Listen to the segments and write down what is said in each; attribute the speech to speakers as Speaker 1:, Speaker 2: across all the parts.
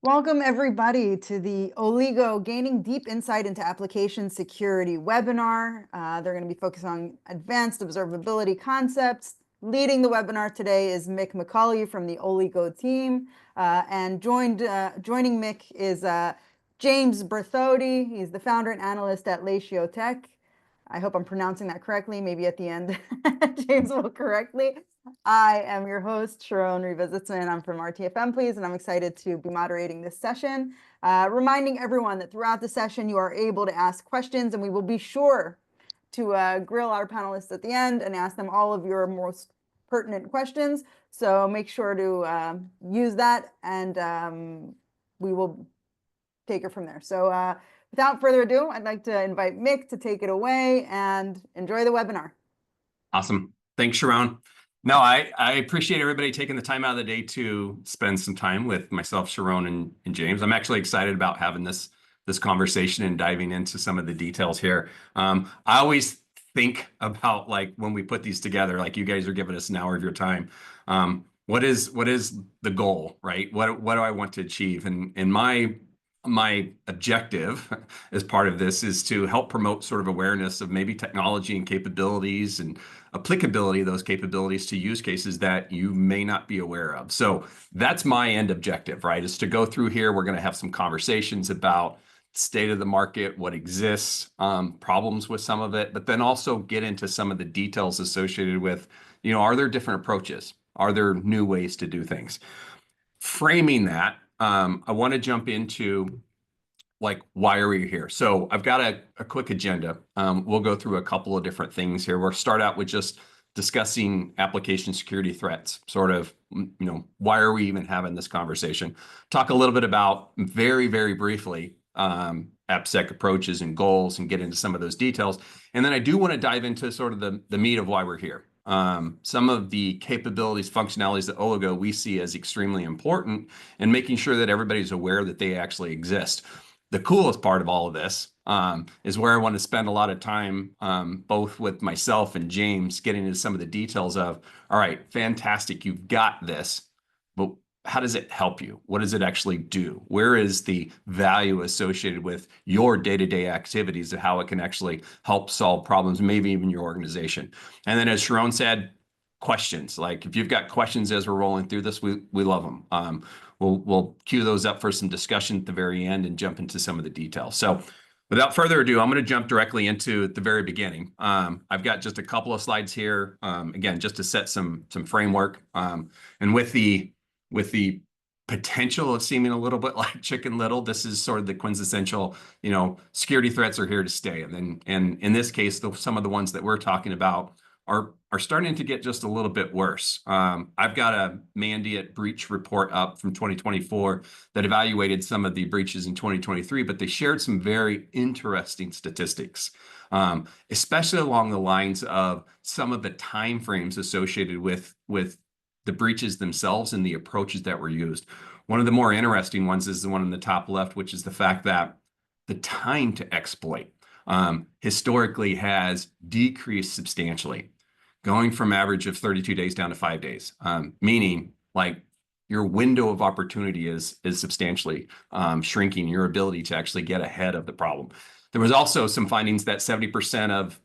Speaker 1: Welcome, everybody, to the Oligo Gaining Deep Insight into Application Security webinar. They're going to be focused on advanced observability concepts. Leading the webinar today is Mick McCauley from the Oligo team. And joining Mick is James Berthodi. He's the founder and analyst at Latio Tech. I hope I'm pronouncing that correctly. Maybe at the end, James will correct me. I am your host, Sharon Revisitsman. I'm from RTFM, please, and I'm excited to be moderating this session. Reminding everyone that throughout the session, you are able to ask questions, and we will be sure to grill our panelists at the end and ask them all of your most pertinent questions. So make sure to use that, and we will take it from there. So without further ado, I'd like to invite Mick to take it away and enjoy the webinar.
Speaker 2: Awesome. Thanks, Sharon. No, I appreciate everybody taking the time out of the day to spend some time with myself, Sharon, and James. I'm actually excited about having this conversation and diving into some of the details here. I always think about, like, when we put these together, like you guys are giving us an hour of your time. What is the goal, right? What do I want to achieve? And my objective as part of this is to help promote sort of awareness of maybe technology and capabilities and applicability of those capabilities to use cases that you may not be aware of. So that's my end objective, right? Is to go through here. We're going to have some conversations about state of the market, what exists, problems with some of it, but then also get into some of the details associated with, are there different approaches? Are there new ways to do things? Framing that, I want to jump into, like, why are we here? So I've got a quick agenda. We'll go through a couple of different things here. We'll start out with just discussing application security threats, sort of, why are we even having this conversation? Talk a little bit about, very, very briefly, AppSec approaches and goals and get into some of those details. And then I do want to dive into sort of the meat of why we're here. Some of the capabilities, functionalities that Oligo we see as extremely important, and making sure that everybody's aware that they actually exist. The coolest part of all of this is where I want to spend a lot of time, both with myself and James, getting into some of the details of, all right, fantastic, you've got this, but how does it help you? What does it actually do? Where is the value associated with your day-to-day activities and how it can actually help solve problems, maybe even your organization? And then, as Sharon said, questions. Like, if you've got questions as we're rolling through this, we love them. We'll queue those up for some discussion at the very end and jump into some of the details. So without further ado, I'm going to jump directly into the very beginning. I've got just a couple of slides here, again, just to set some framework. And with the potential of seeming a little bit like Chicken Little, this is sort of the quintessential, security threats are here to stay. And in this case, some of the ones that we're talking about are starting to get just a little bit worse. I've got a Mandiant breach report up from 2024 that evaluated some of the breaches in 2023, but they shared some very interesting statistics, especially along the lines of some of the timeframes associated with the breaches themselves and the approaches that were used. One of the more interesting ones is the one in the top left, which is the fact that the time to exploit historically has decreased substantially, going from average of 32 days down to 5 days, meaning, like, your window of opportunity is substantially shrinking, your ability to actually get ahead of the problem. There was also some findings that 70% of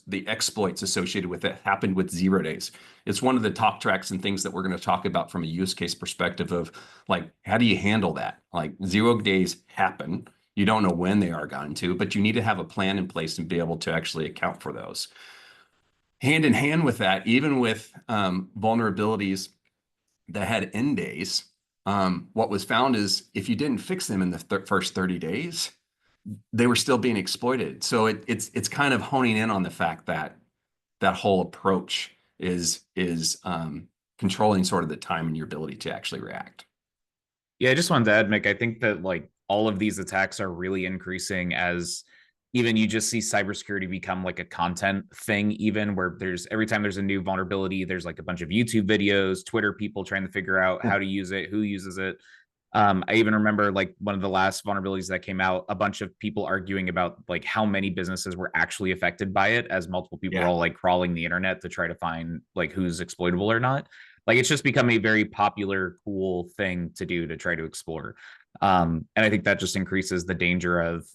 Speaker 2: the exploits associated with it happened with 0 days. It's one of the talk tracks and things that we're going to talk about from a use case perspective of, like, how do you handle that? Like, 0 days happen. You don't know when they are gone to, but you need to have a plan in place and be able to actually account for those. Hand in hand with that, even with vulnerabilities that had end days, what was found is if you didn't fix them in the first 30 days, they were still being exploited. So it's kind of honing in on the fact that that whole approach is controlling sort of the time and your ability to actually react.
Speaker 3: Yeah, I just wanted to add, Mick, I think that, like, all of these attacks are really increasing as even you just see cybersecurity become like a content thing, even where every time there's a new vulnerability, there's like a bunch of YouTube videos, Twitter people trying to figure out how to use it, who uses it. I even remember, like, one of the last vulnerabilities that came out, a bunch of people arguing about, like, how many businesses were actually affected by it, as multiple people were all, like, crawling the internet to try to find, like, who's exploitable or not. Like it's just become a very popular, cool thing to do to try to explore. And I think that just increases the danger of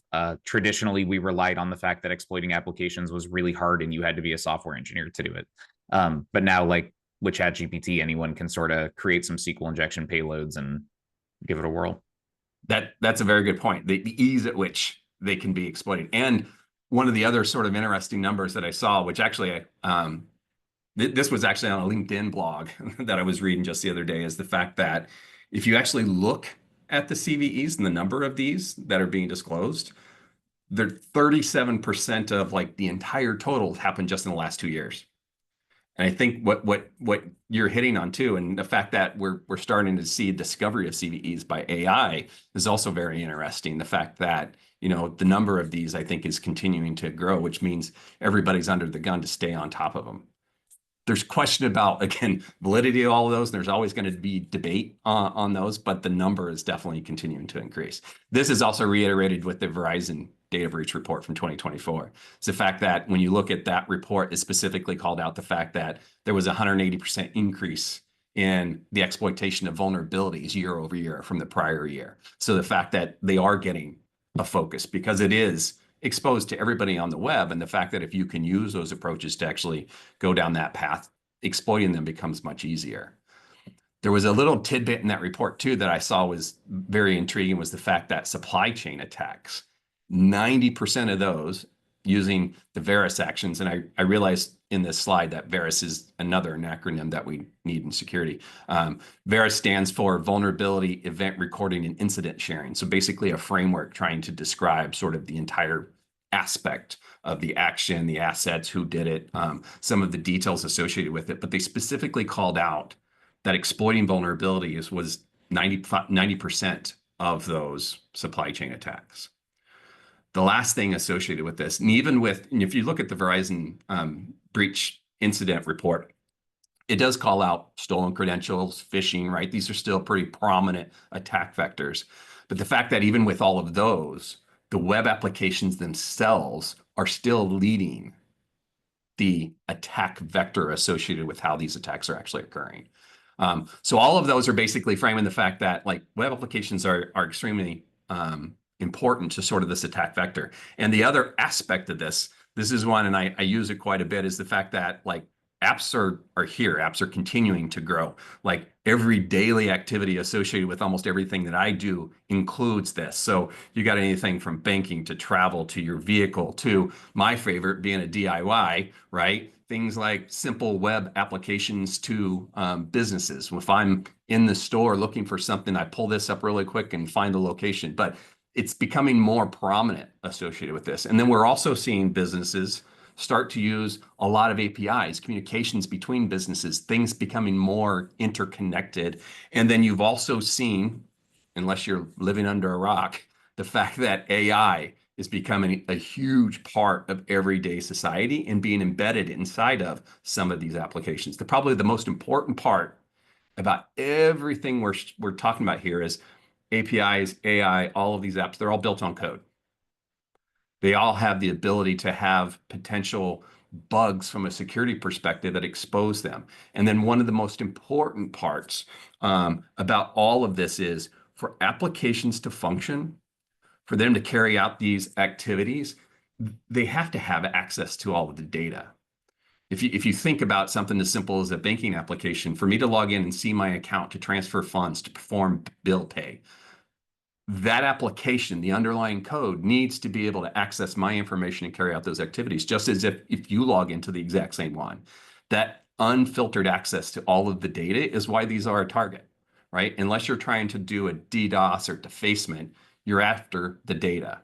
Speaker 3: traditionally we relied on the fact that exploiting applications was really hard and you had to be a software engineer to do it. But now, like with ChatGPT, anyone can sort of create some SQL injection payloads and give it a whirl.
Speaker 2: That's a very good point. The ease at which they can be exploited. And one of the other sort of interesting numbers that I saw, which actually this was actually on a LinkedIn blog that I was reading just the other day, is the fact that if you actually look at the CVEs and the number of these that are being disclosed, they're 37% of like the entire total happened just in the last 2 years. And I think what you're hitting on too, and the fact that we're starting to see discovery of CVEs by AI is also very interesting. The fact that, you know, the number of these I think is continuing to grow, which means everybody's under the gun to stay on top of them. There's question about, again, validity of all of those. There's always going to be debate on those, but the number is definitely continuing to increase. This is also reiterated with the Verizon data breach report from 2024. It's the fact that when you look at that report, it specifically called out the fact that there was a 180% increase in the exploitation of vulnerabilities year over year from the prior year. So the fact that they are getting a focus because it is exposed to everybody on the web, and the fact that if you can use those approaches to actually go down that path, exploiting them becomes much easier. There was a little tidbit in that report too that I saw was very intriguing, was the fact that supply chain attacks, 90% of those using the Varus actions, and I realized in this slide that Varus is another acronym that we need in security. Varus stands for Vulnerability Event Recording and Incident Sharing. So basically a framework trying to describe sort of the entire aspect of the action, the assets, who did it, some of the details associated with it. But they specifically called out that exploiting vulnerabilities was 90% of those supply chain attacks. The last thing associated with this, and even with, and if you look at the Verizon breach incident report, it does call out stolen credentials, phishing, right? These are still pretty prominent attack vectors. But the fact that even with all of those, the web applications themselves are still leading the attack vector associated with how these attacks are actually occurring. So all of those are basically framing the fact that like web applications are extremely important to sort of this attack vector. And the other aspect of this is one, and I use it quite a bit, is the fact that like apps are here, apps are continuing to grow. Like every daily activity associated with almost everything that I do includes this. So you got anything from banking to travel to your vehicle to my favorite being a DIY, right? Things like simple web applications to businesses. If I'm in the store looking for something, I pull this up really quick and find the location. But it's becoming more prominent associated with this. And then we're also seeing businesses start to use a lot of APIs, communications between businesses, things becoming more interconnected. And then you've also seen, unless you're living under a rock, the fact that AI is becoming a huge part of everyday society and being embedded inside of some of these applications. Probably the most important part about everything we're talking about here is APIs, AI, all of these apps, they're all built on code. They all have the ability to have potential bugs from a security perspective that expose them. And then one of the most important parts about all of this is for applications to function, for them to carry out these activities, they have to have access to all of the data. If you think about something as simple as a banking application, for me to log in and see my account, to transfer funds, to perform bill pay, that application, the underlying code, needs to be able to access my information and carry out those activities, just as if you log into the exact same one. That unfiltered access to all of the data is why these are a target, right? Unless you're trying to do a DDoS or defacement, you're after the data.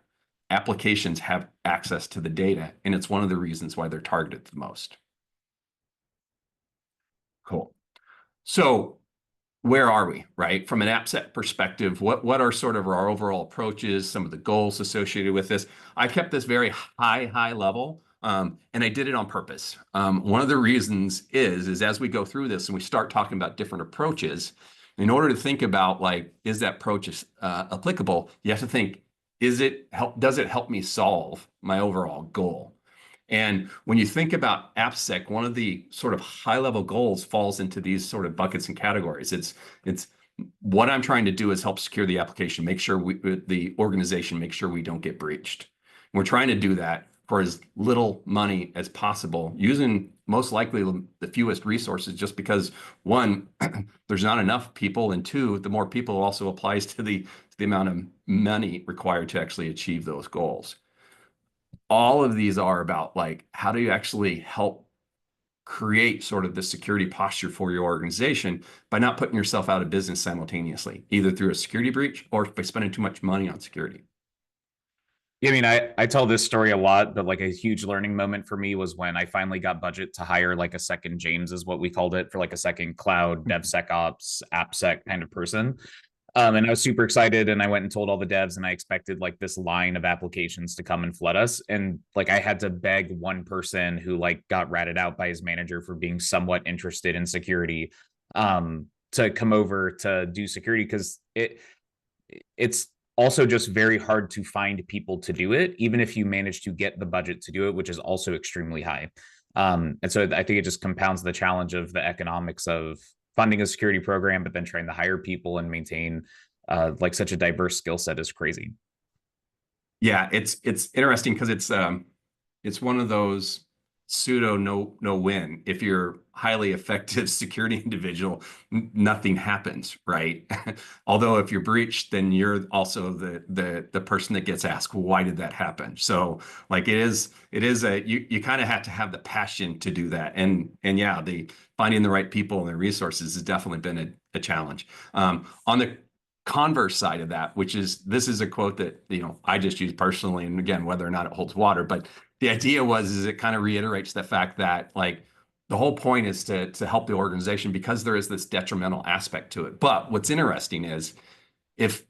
Speaker 2: Applications have access to the data, and it's one of the reasons why they're targeted the most. Cool. So where are we, right? From an AppSec perspective, what are sort of our overall approaches, some of the goals associated with this? I kept this very high level, and I did it on purpose. One of the reasons is as we go through this and we start talking about different approaches, in order to think about like, is that approach applicable? You have to think, does it help me solve my overall goal? And when you think about AppSec, one of the sort of high-level goals falls into these sort of buckets and categories. It's what I'm trying to do is help secure the application, make sure the organization, make sure we don't get breached. We're trying to do that for as little money as possible, using most likely the fewest resources, just because one, there's not enough people, and two, the more people also applies to the amount of money required to actually achieve those goals. All of these are about like, how do you actually help create sort of the security posture for your organization by not putting yourself out of business simultaneously, either through a security breach or by spending too much money on security.
Speaker 3: Yeah, I mean, I tell this story a lot, but like a huge learning moment for me was when I finally got budget to hire like a second James, is what we called it, for like a second cloud DevSecOps AppSec kind of person. And I was super excited, and I went and told all the devs, and I expected like this line of applications to come and flood us. And like I had to beg one person who like got ratted out by his manager for being somewhat interested in security, to come over to do security, because it's also just very hard to find people to do it, even if you manage to get the budget to do it, which is also extremely high. And so I think it just compounds the challenge of the economics of funding a security program, but then trying to hire people and maintain like such a diverse skill set is crazy.
Speaker 2: Yeah, it's interesting because it's one of those pseudo no win. If you're highly effective security individual, nothing happens, right? Although if you're breached, then you're also the person that gets asked, well, why did that happen? So like it is you kind of have to have the passion to do that. And yeah, the finding the right people and the resources has definitely been a challenge. On the converse side of that, which is, this is a quote that, I just use personally, and again, whether or not it holds water, but the idea is it kind of reiterates the fact that like the whole point is to help the organization, because there is this detrimental aspect to it. But what's interesting is if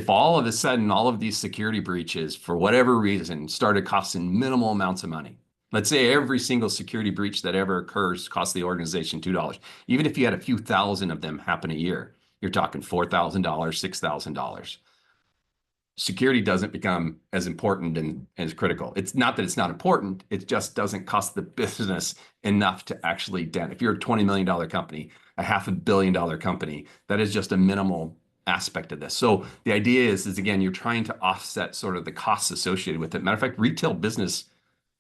Speaker 2: all of a sudden all of these security breaches, for whatever reason, started costing minimal amounts of money. Let's say every single security breach that ever occurs costs the organization $2. Even if you had a few thousand of them happen a year, you're talking $4,000, $6,000. Security doesn't become as important and as critical. It's not that it's not important, it just doesn't cost the business enough to actually dent. If you're a $20 million company, a $500 million company, that is just a minimal aspect of this. So the idea is again, you're trying to offset sort of the costs associated with it. Matter of fact, retail business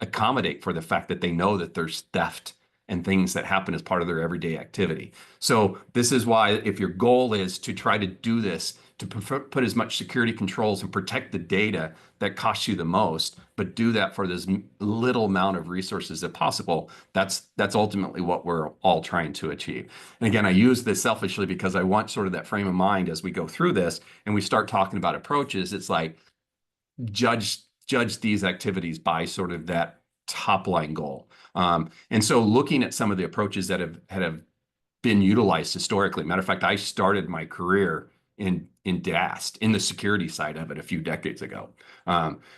Speaker 2: accommodate for the fact that they know that there's theft and things that happen as part of their everyday activity. So this is why, if your goal is to try to do this, to put as much security controls and protect the data that costs you the most, but do that for this little amount of resources as possible, that's ultimately what we're all trying to achieve. And again, I use this selfishly because I want sort of that frame of mind as we go through this and we start talking about approaches. It's like, judge these activities by sort of that top line goal. And so looking at some of the approaches that have been utilized historically. Matter of fact, I started my career in DAST, in the security side of it, a few decades ago,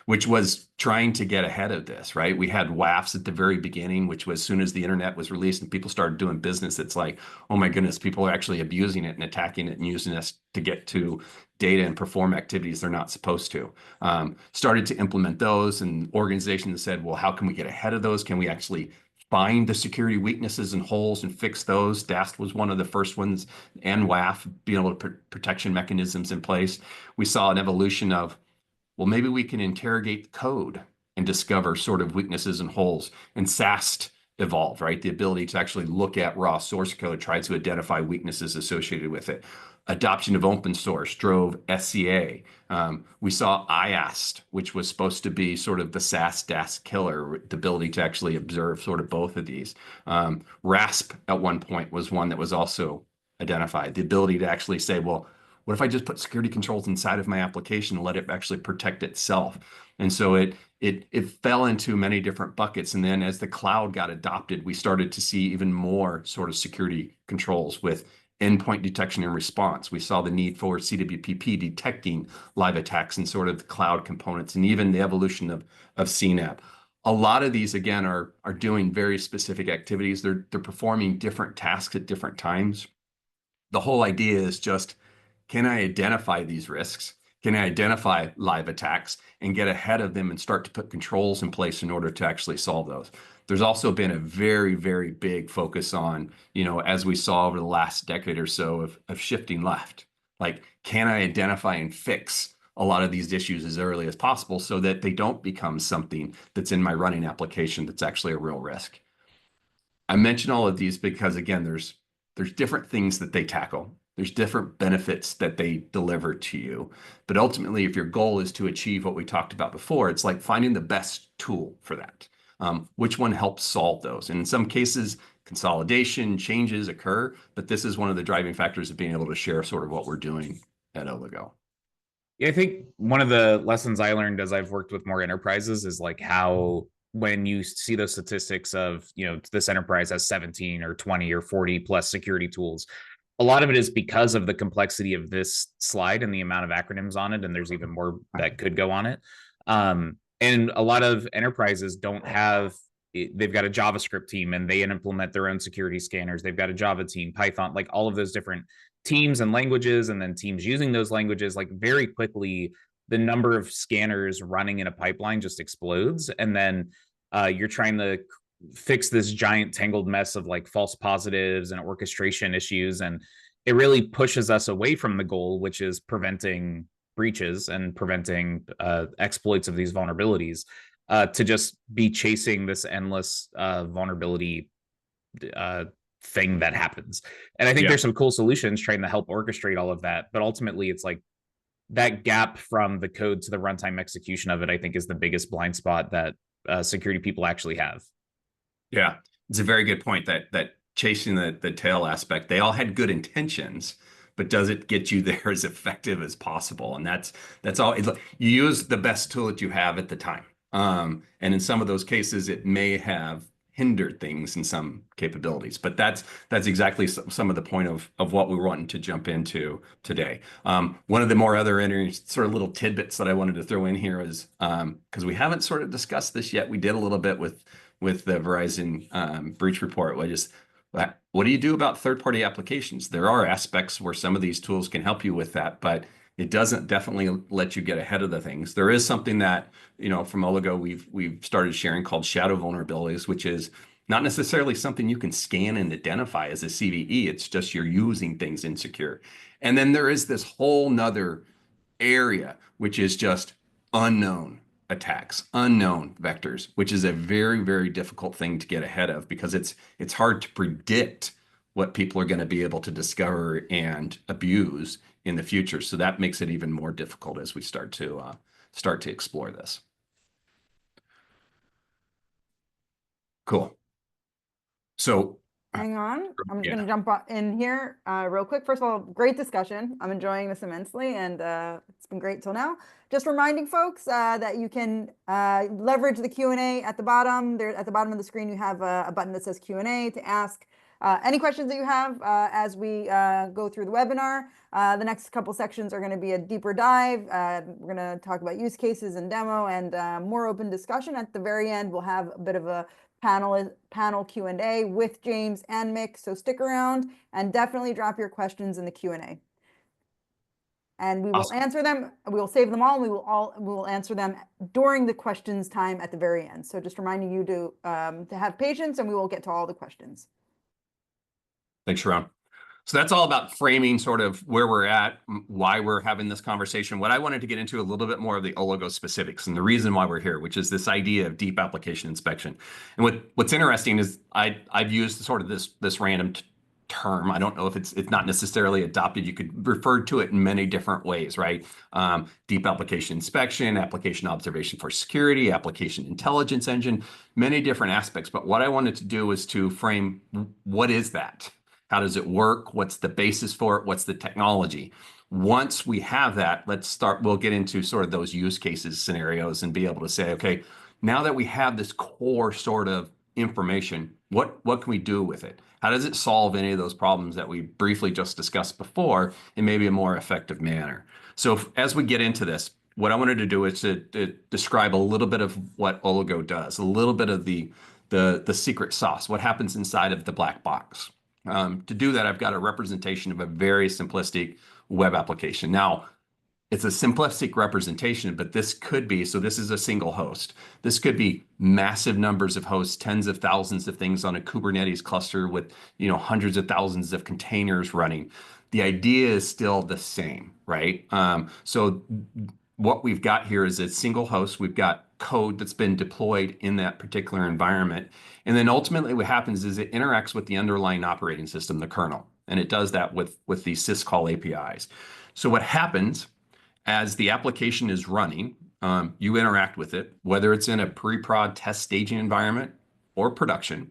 Speaker 2: which was trying to get ahead of this, right? We had WAFs at the very beginning, which was, as soon as the internet was released and people started doing business, it's like, oh my goodness, people are actually abusing it and attacking it and using this to get to data and perform activities they're not supposed to. Started to implement those, and organizations said, well, how can we get ahead of those? Can we actually find the security weaknesses and holes and fix those? DAST was one of the first ones, and WAF, being able to put protection mechanisms in place. We saw an evolution of, well, maybe we can interrogate the code and discover sort of weaknesses and holes. And SAST evolved, right? The ability to actually look at raw source code, try to identify weaknesses associated with it. Adoption of open source drove SCA. We saw IAST, which was supposed to be sort of the SAST-DAST killer, the ability to actually observe sort of both of these. RASP at one point was one that was also identified, the ability to actually say, well, what if I just put security controls inside of my application and let it actually protect itself? And so it fell into many different buckets. And then as the cloud got adopted, we started to see even more sort of security controls with endpoint detection and response. We saw the need for CWPP detecting live attacks and sort of the cloud components, and even the evolution of CNAPP. A lot of these, again, are doing very specific activities. They're performing different tasks at different times. The whole idea is just, can I identify these risks? Can I identify live attacks and get ahead of them and start to put controls in place in order to actually solve those? There's also been a very, very big focus on, as we saw over the last decade or so of shifting left. Like, can I identify and fix a lot of these issues as early as possible so that they don't become something that's in my running application that's actually a real risk? I mention all of these because, again, there's different things that they tackle. There's different benefits that they deliver to you. But ultimately, if your goal is to achieve what we talked about before, it's like finding the best tool for that. Which one helps solve those? And in some cases, consolidation changes occur, but this is one of the driving factors of being able to share sort of what we're doing at Oligo.
Speaker 3: Yeah, I think one of the lessons I learned as I've worked with more enterprises is like how when you see those statistics of, this enterprise has 17 or 20 or 40 plus security tools, a lot of it is because of the complexity of this slide and the amount of acronyms on it. And there's even more that could go on it. And a lot of enterprises don't have, they've got a JavaScript team and they implement their own security scanners. They've got a Java team, Python, like all of those different teams and languages, and then teams using those languages. Like very quickly, the number of scanners running in a pipeline just explodes. And then you're trying to fix this giant tangled mess of like false positives and orchestration issues. And it really pushes us away from the goal, which is preventing breaches and preventing exploits of these vulnerabilities, to just be chasing this endless vulnerability thing that happens. And I think there's some cool solutions trying to help orchestrate all of that. But ultimately, it's like that gap from the code to the runtime execution of it, I think, is the biggest blind spot that security people actually have. Yeah,
Speaker 2: it's a very good point that chasing the tail aspect, they all had good intentions, but does it get you there as effective as possible? And that's all. You use the best tool that you have at the time. And in some of those cases, it may have hindered things in some capabilities, but that's exactly some of the point of what we wanted to jump into today. One of the more other sort of little tidbits that I wanted to throw in here is, because we haven't sort of discussed this yet, we did a little bit with the Verizon breach report. What do you do about third-party applications? There are aspects where some of these tools can help you with that, but it doesn't definitely let you get ahead of the things. There is something that, from Oligo, we've started sharing called shadow vulnerabilities, which is not necessarily something you can scan and identify as a CVE. It's just you're using things insecure. And then there is this whole nother area, which is just unknown attacks, unknown vectors, which is a very, very difficult thing to get ahead of because it's hard to predict what people are going to be able to discover and abuse in the future. So that makes it even more difficult as we start to explore this. Cool. So
Speaker 1: hang on, I'm just going to jump in here real quick. First of all, great discussion. I'm enjoying this immensely, and it's been great till now. Just reminding folks that you can leverage the Q&A at the bottom. There, at the bottom of the screen, you have a button that says Q&A to ask any questions that you have as we go through the webinar. The next couple sections are going to be a deeper dive. We're going to talk about use cases and demo and more open discussion. At the very end, we'll have a bit of a panel Q&A with James and Mick. So stick around and definitely drop your questions in the Q&A. And we will answer them. We will save them all. We will answer them during the questions time at the very end. So just reminding you to have patience, and we will get to all the questions.
Speaker 2: Thanks, Sharon. So that's all about framing sort of where we're at, why we're having this conversation. What I wanted to get into a little bit more of the Oligo specifics and the reason why we're here, which is this idea of deep application inspection. And what's interesting is I've used sort of this random term. I don't know if it's not necessarily adopted. You could refer to it in many different ways, right? Deep application inspection, application observation for security, application intelligence engine, many different aspects. But what I wanted to do was to frame, what is that? How does it work? What's the basis for it? What's the technology? Once we have that, we'll get into sort of those use cases scenarios and be able to say, okay, now that we have this core sort of information, what can we do with it? How does it solve any of those problems that we briefly just discussed before in maybe a more effective manner? So as we get into this, what I wanted to do is to describe a little bit of what Oligo does, a little bit of the secret sauce, what happens inside of the black box. To do that, I've got a representation of a very simplistic web application. Now, it's a simplistic representation, but this could be, so this is a single host. This could be massive numbers of hosts, tens of thousands of things on a Kubernetes cluster with, hundreds of thousands of containers running. The idea is still the same, right? So what we've got here is a single host. We've got code that's been deployed in that particular environment. And then ultimately what happens is it interacts with the underlying operating system, the kernel. And it does that with these syscall APIs. So what happens as the application is running, you interact with it, whether it's in a pre-prod test staging environment or production.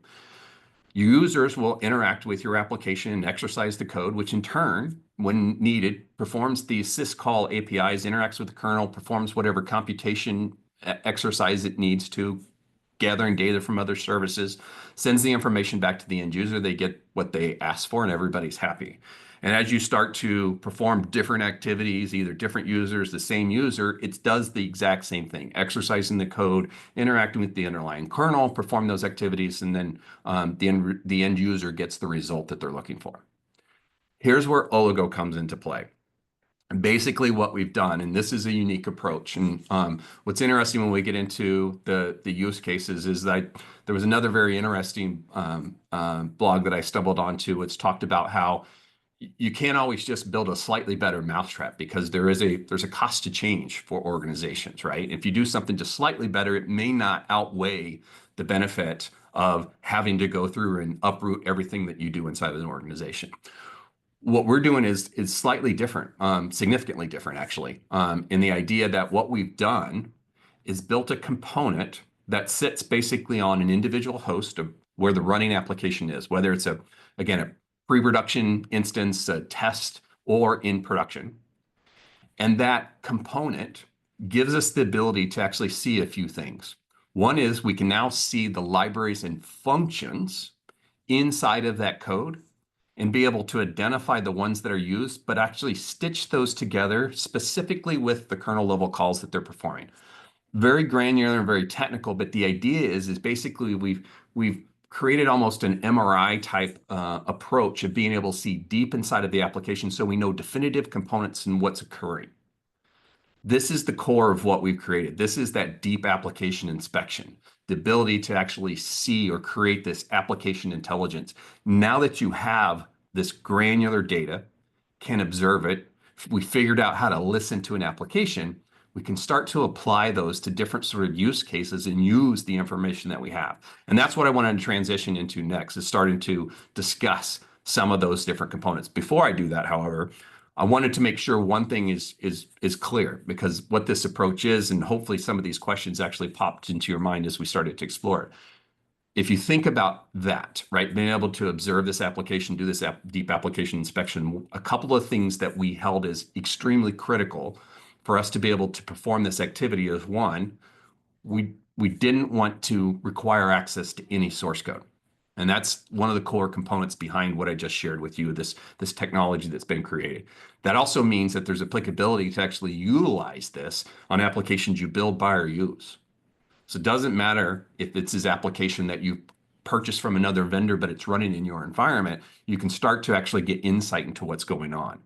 Speaker 2: Users will interact with your application and exercise the code, which in turn, when needed, performs these syscall APIs, interacts with the kernel, performs whatever computation exercise it needs to, gathering data from other services, sends the information back to the end user. They get what they asked for, and everybody's happy. And as you start to perform different activities, either different users, the same user, it does the exact same thing, exercising the code, interacting with the underlying kernel, perform those activities, and then the end user gets the result that they're looking for. Here's where Oligo comes into play. Basically what we've done, and this is a unique approach, and what's interesting when we get into the use cases is that there was another very interesting blog that I stumbled onto. It's talked about how you can't always just build a slightly better mousetrap because there's a cost to change for organizations, right? If you do something just slightly better, it may not outweigh the benefit of having to go through and uproot everything that you do inside of an organization. What we're doing is slightly different, significantly different actually, in the idea that what we've done is built a component that sits basically on an individual host of where the running application is, whether it's a pre-production instance, a test, or in production. And that component gives us the ability to actually see a few things. One is we can now see the libraries and functions inside of that code and be able to identify the ones that are used, but actually stitch those together specifically with the kernel level calls that they're performing. Very granular and very technical, but the idea is basically we've created almost an MRI type approach of being able to see deep inside of the application so we know definitive components and what's occurring. This is the core of what we've created. This is that deep application inspection, the ability to actually see or create this application intelligence. Now that you have this granular data, can observe it, we figured out how to listen to an application, we can start to apply those to different sort of use cases and use the information that we have. And that's what I wanted to transition into next, is starting to discuss some of those different components. Before I do that, however, I wanted to make sure one thing is clear, because what this approach is, and hopefully some of these questions actually popped into your mind as we started to explore it. If you think about that, right, being able to observe this application, do this deep application inspection, a couple of things that we held as extremely critical for us to be able to perform this activity is, one, we didn't want to require access to any source code. And that's one of the core components behind what I just shared with you, this technology that's been created. That also means that there's applicability to actually utilize this on applications you build, buy, or use. So it doesn't matter if it's this application that you purchased from another vendor, but it's running in your environment, you can start to actually get insight into what's going on.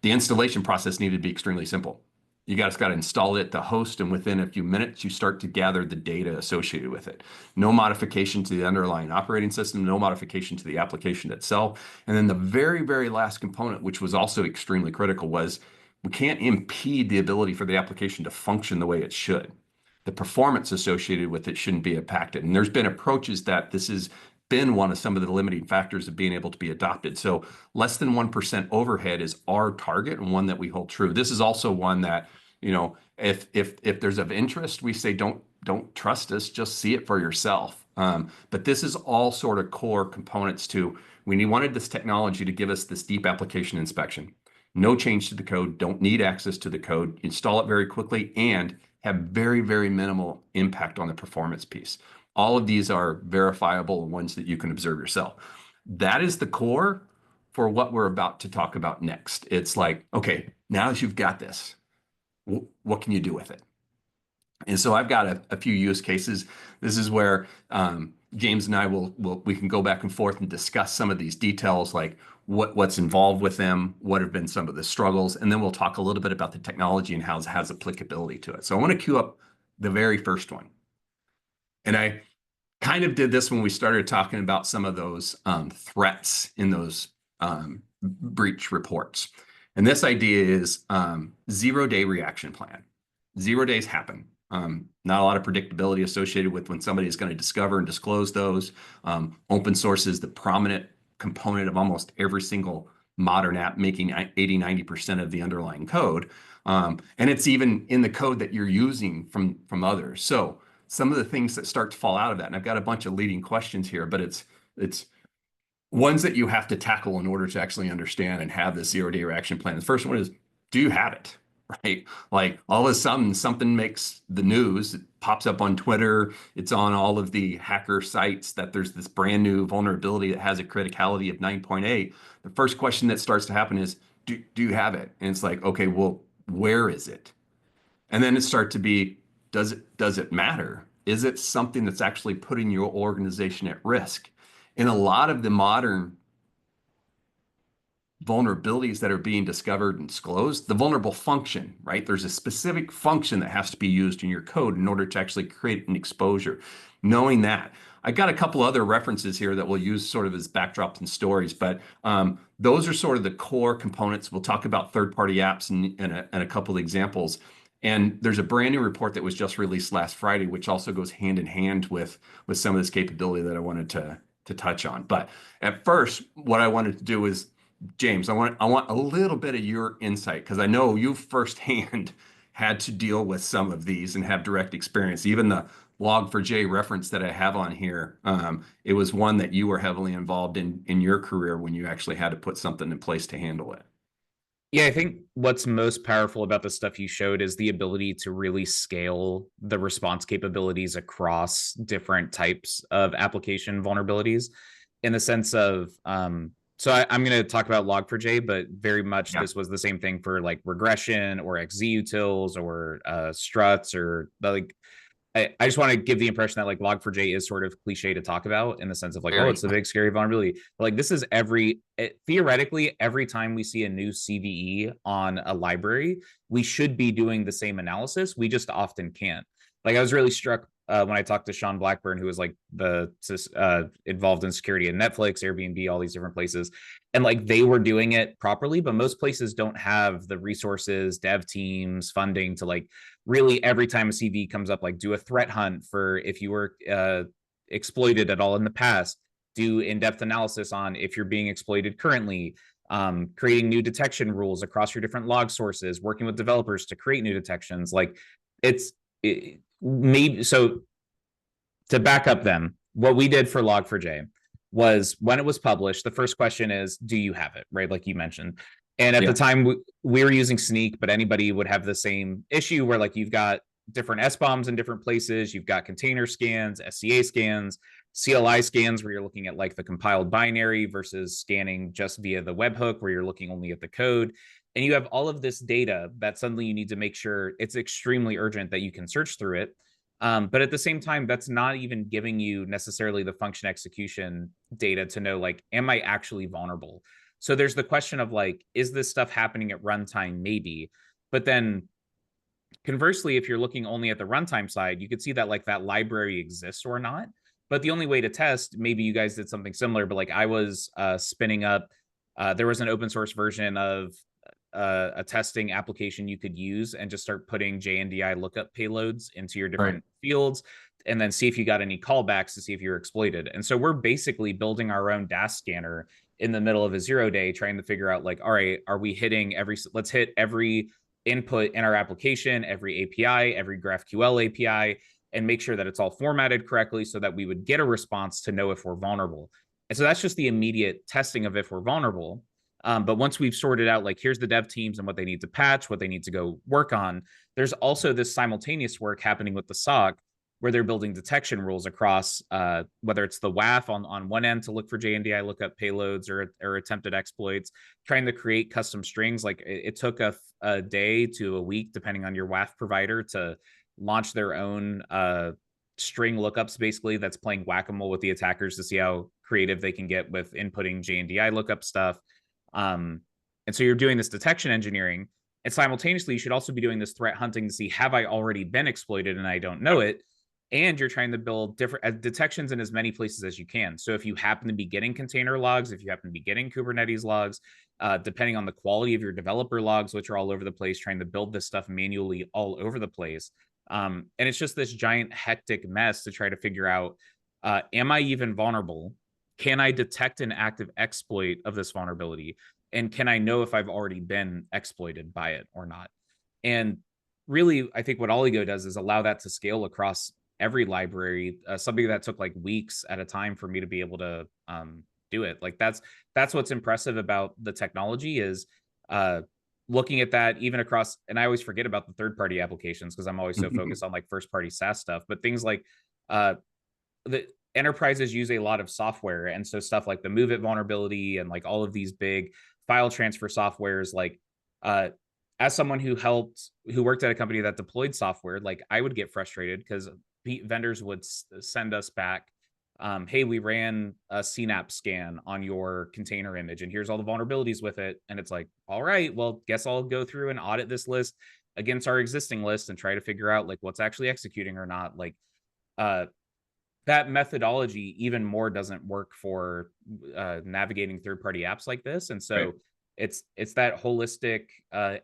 Speaker 2: The installation process needed to be extremely simple. You guys got to install it, the host, and within a few minutes, you start to gather the data associated with it. No modification to the underlying operating system, no modification to the application itself. And then the very, very last component, which was also extremely critical, was we can't impede the ability for the application to function the way it should. The performance associated with it shouldn't be impacted. And there's been approaches that this has been one of some of the limiting factors of being able to be adopted. So less than 1% overhead is our target, and one that we hold true. This is also one that, if there's of interest, we say don't trust us, just see it for yourself. But this is all sort of core components to, we wanted this technology to give us this deep application inspection. No change to the code, don't need access to the code, install it very quickly, and have very, very minimal impact on the performance piece. All of these are verifiable ones that you can observe yourself. That is the core for what we're about to talk about next. It's like, okay, now that you've got this, what can you do with it? And so I've got a few use cases. This is where James and I we can go back and forth and discuss some of these details, like what's involved with them, what have been some of the struggles, and then we'll talk a little bit about the technology and how it has applicability to it. So I want to queue up the very first one. And I kind of did this when we started talking about some of those threats in those breach reports. And this idea is 0-day reaction plan. 0 days happen. Not a lot of predictability associated with when somebody is going to discover and disclose those. Open source is the prominent component of almost every single modern app, making 80-90% of the underlying code. And it's even in the code that you're using from others. So some of the things that start to fall out of that, and I've got a bunch of leading questions here, but it's ones that you have to tackle in order to actually understand and have this 0-day reaction plan. The first one is, do you have it? Right? Like all of a sudden something makes the news, it pops up on Twitter, it's on all of the hacker sites that there's this brand new vulnerability that has a criticality of 9.8. The first question that starts to happen is, do you have it? And it's like, okay, well, where is it? And then it starts to be, does it matter? Is it something that's actually putting your organization at risk? In a lot of the modern vulnerabilities that are being discovered and disclosed, the vulnerable function, right? There's a specific function that has to be used in your code in order to actually create an exposure. Knowing that, I got a couple other references here that we'll use sort of as backdrops and stories, but those are sort of the core components. We'll talk about third-party apps and a couple of examples. And there's a brand new report that was just released last Friday, which also goes hand in hand with some of this capability that I wanted to touch on. But at first, what I wanted to do is, James, I want a little bit of your insight, because I know you firsthand had to deal with some of these and have direct experience. Even the Log4j reference that I have on here, it was one that you were heavily involved in your career when you actually had to put something in place to handle it.
Speaker 3: Yeah, I think what's most powerful about the stuff you showed is the ability to really scale the response capabilities across different types of application vulnerabilities, in the sense of, so I'm going to talk about Log4j, but very much this was the same thing for like regression or xzutils or struts, or like, I just want to give the impression that like Log4j is sort of cliche to talk about, in the sense of like, oh, it's the big scary vulnerability. But like, this is theoretically, every time we see a new CVE on a library, we should be doing the same analysis. We just often can't. Like, I was really struck when I talked to Sean Blackburn, who was like the involved in security at Netflix, Airbnb, all these different places. And like, they were doing it properly, but most places don't have the resources, dev teams, funding to like really, every time a CV comes up, like do a threat hunt for if you were exploited at all in the past, do in-depth analysis on if you're being exploited currently, creating new detection rules across your different log sources, working with developers to create new detections. Like, maybe so. To back up them, what we did for Log4j was, when it was published, the first question is, do you have it? Right, like you mentioned. And at the time, we were using Sneak, but anybody would have the same issue where like you've got different SBOMs in different places. You've got container scans, SCA scans, CLI scans, where you're looking at like the compiled binary versus scanning just via the webhook, where you're looking only at the code. And you have all of this data that suddenly you need to make sure it's extremely urgent that you can search through it. But at the same time, that's not even giving you necessarily the function execution data to know, like, am I actually vulnerable? So there's the question of like, is this stuff happening at runtime? Maybe. But then conversely, if you're looking only at the runtime side, you could see that like that library exists or not. But the only way to test, maybe you guys did something similar, but like I was spinning up, there was an open source version of a testing application you could use, and just start putting JNDI lookup payloads into your different fields, and then see if you got any callbacks to see if you're exploited. And so we're basically building our own DAS scanner in the middle of a 0 day, trying to figure out like, all right, are we hitting let's hit every input in our application, every API, every GraphQL API, and make sure that it's all formatted correctly so that we would get a response to know if we're vulnerable. And so that's just the immediate testing of if we're vulnerable. But once we've sorted out, like, here's the dev teams and what they need to patch, what they need to go work on, there's also this simultaneous work happening with the SOC, where they're building detection rules across, whether it's the WAF on one end to look for JNDI lookup payloads or attempted exploits, trying to create custom strings. Like, it took a day to a week, depending on your WAF provider, to launch their own string lookups, basically, that's playing whack-a-mole with the attackers to see how creative they can get with inputting JNDI lookup stuff. And so you're doing this detection engineering, and simultaneously you should also be doing this threat hunting to see, have I already been exploited and I don't know it? And you're trying to build different detections in as many places as you can. So if you happen to be getting container logs, if you happen to be getting Kubernetes logs, depending on the quality of your developer logs, which are all over the place, trying to build this stuff manually all over the place. And it's just this giant hectic mess to try to figure out, am I even vulnerable? Can I detect an active exploit of this vulnerability? And can I know if I've already been exploited by it or not? And really, I think what Oligo does is allow that to scale across every library, something that took like weeks at a time for me to be able to do it. Like that's what's impressive about the technology is looking at that even across, and I always forget about the third-party applications because I'm always so focused on like first-party SaaS stuff, but things like the enterprises use a lot of software. And so stuff like the Move It vulnerability and like all of these big file transfer softwares, like as someone who worked at a company that deployed software, like I would get frustrated because vendors would send us back, hey, we ran a CNAP scan on your container image and here's all the vulnerabilities with it. And it's like, all right, well, guess I'll go through and audit this list against our existing list and try to figure out like what's actually executing or not. Like that methodology even more doesn't work for navigating third-party apps like this. And so it's that holistic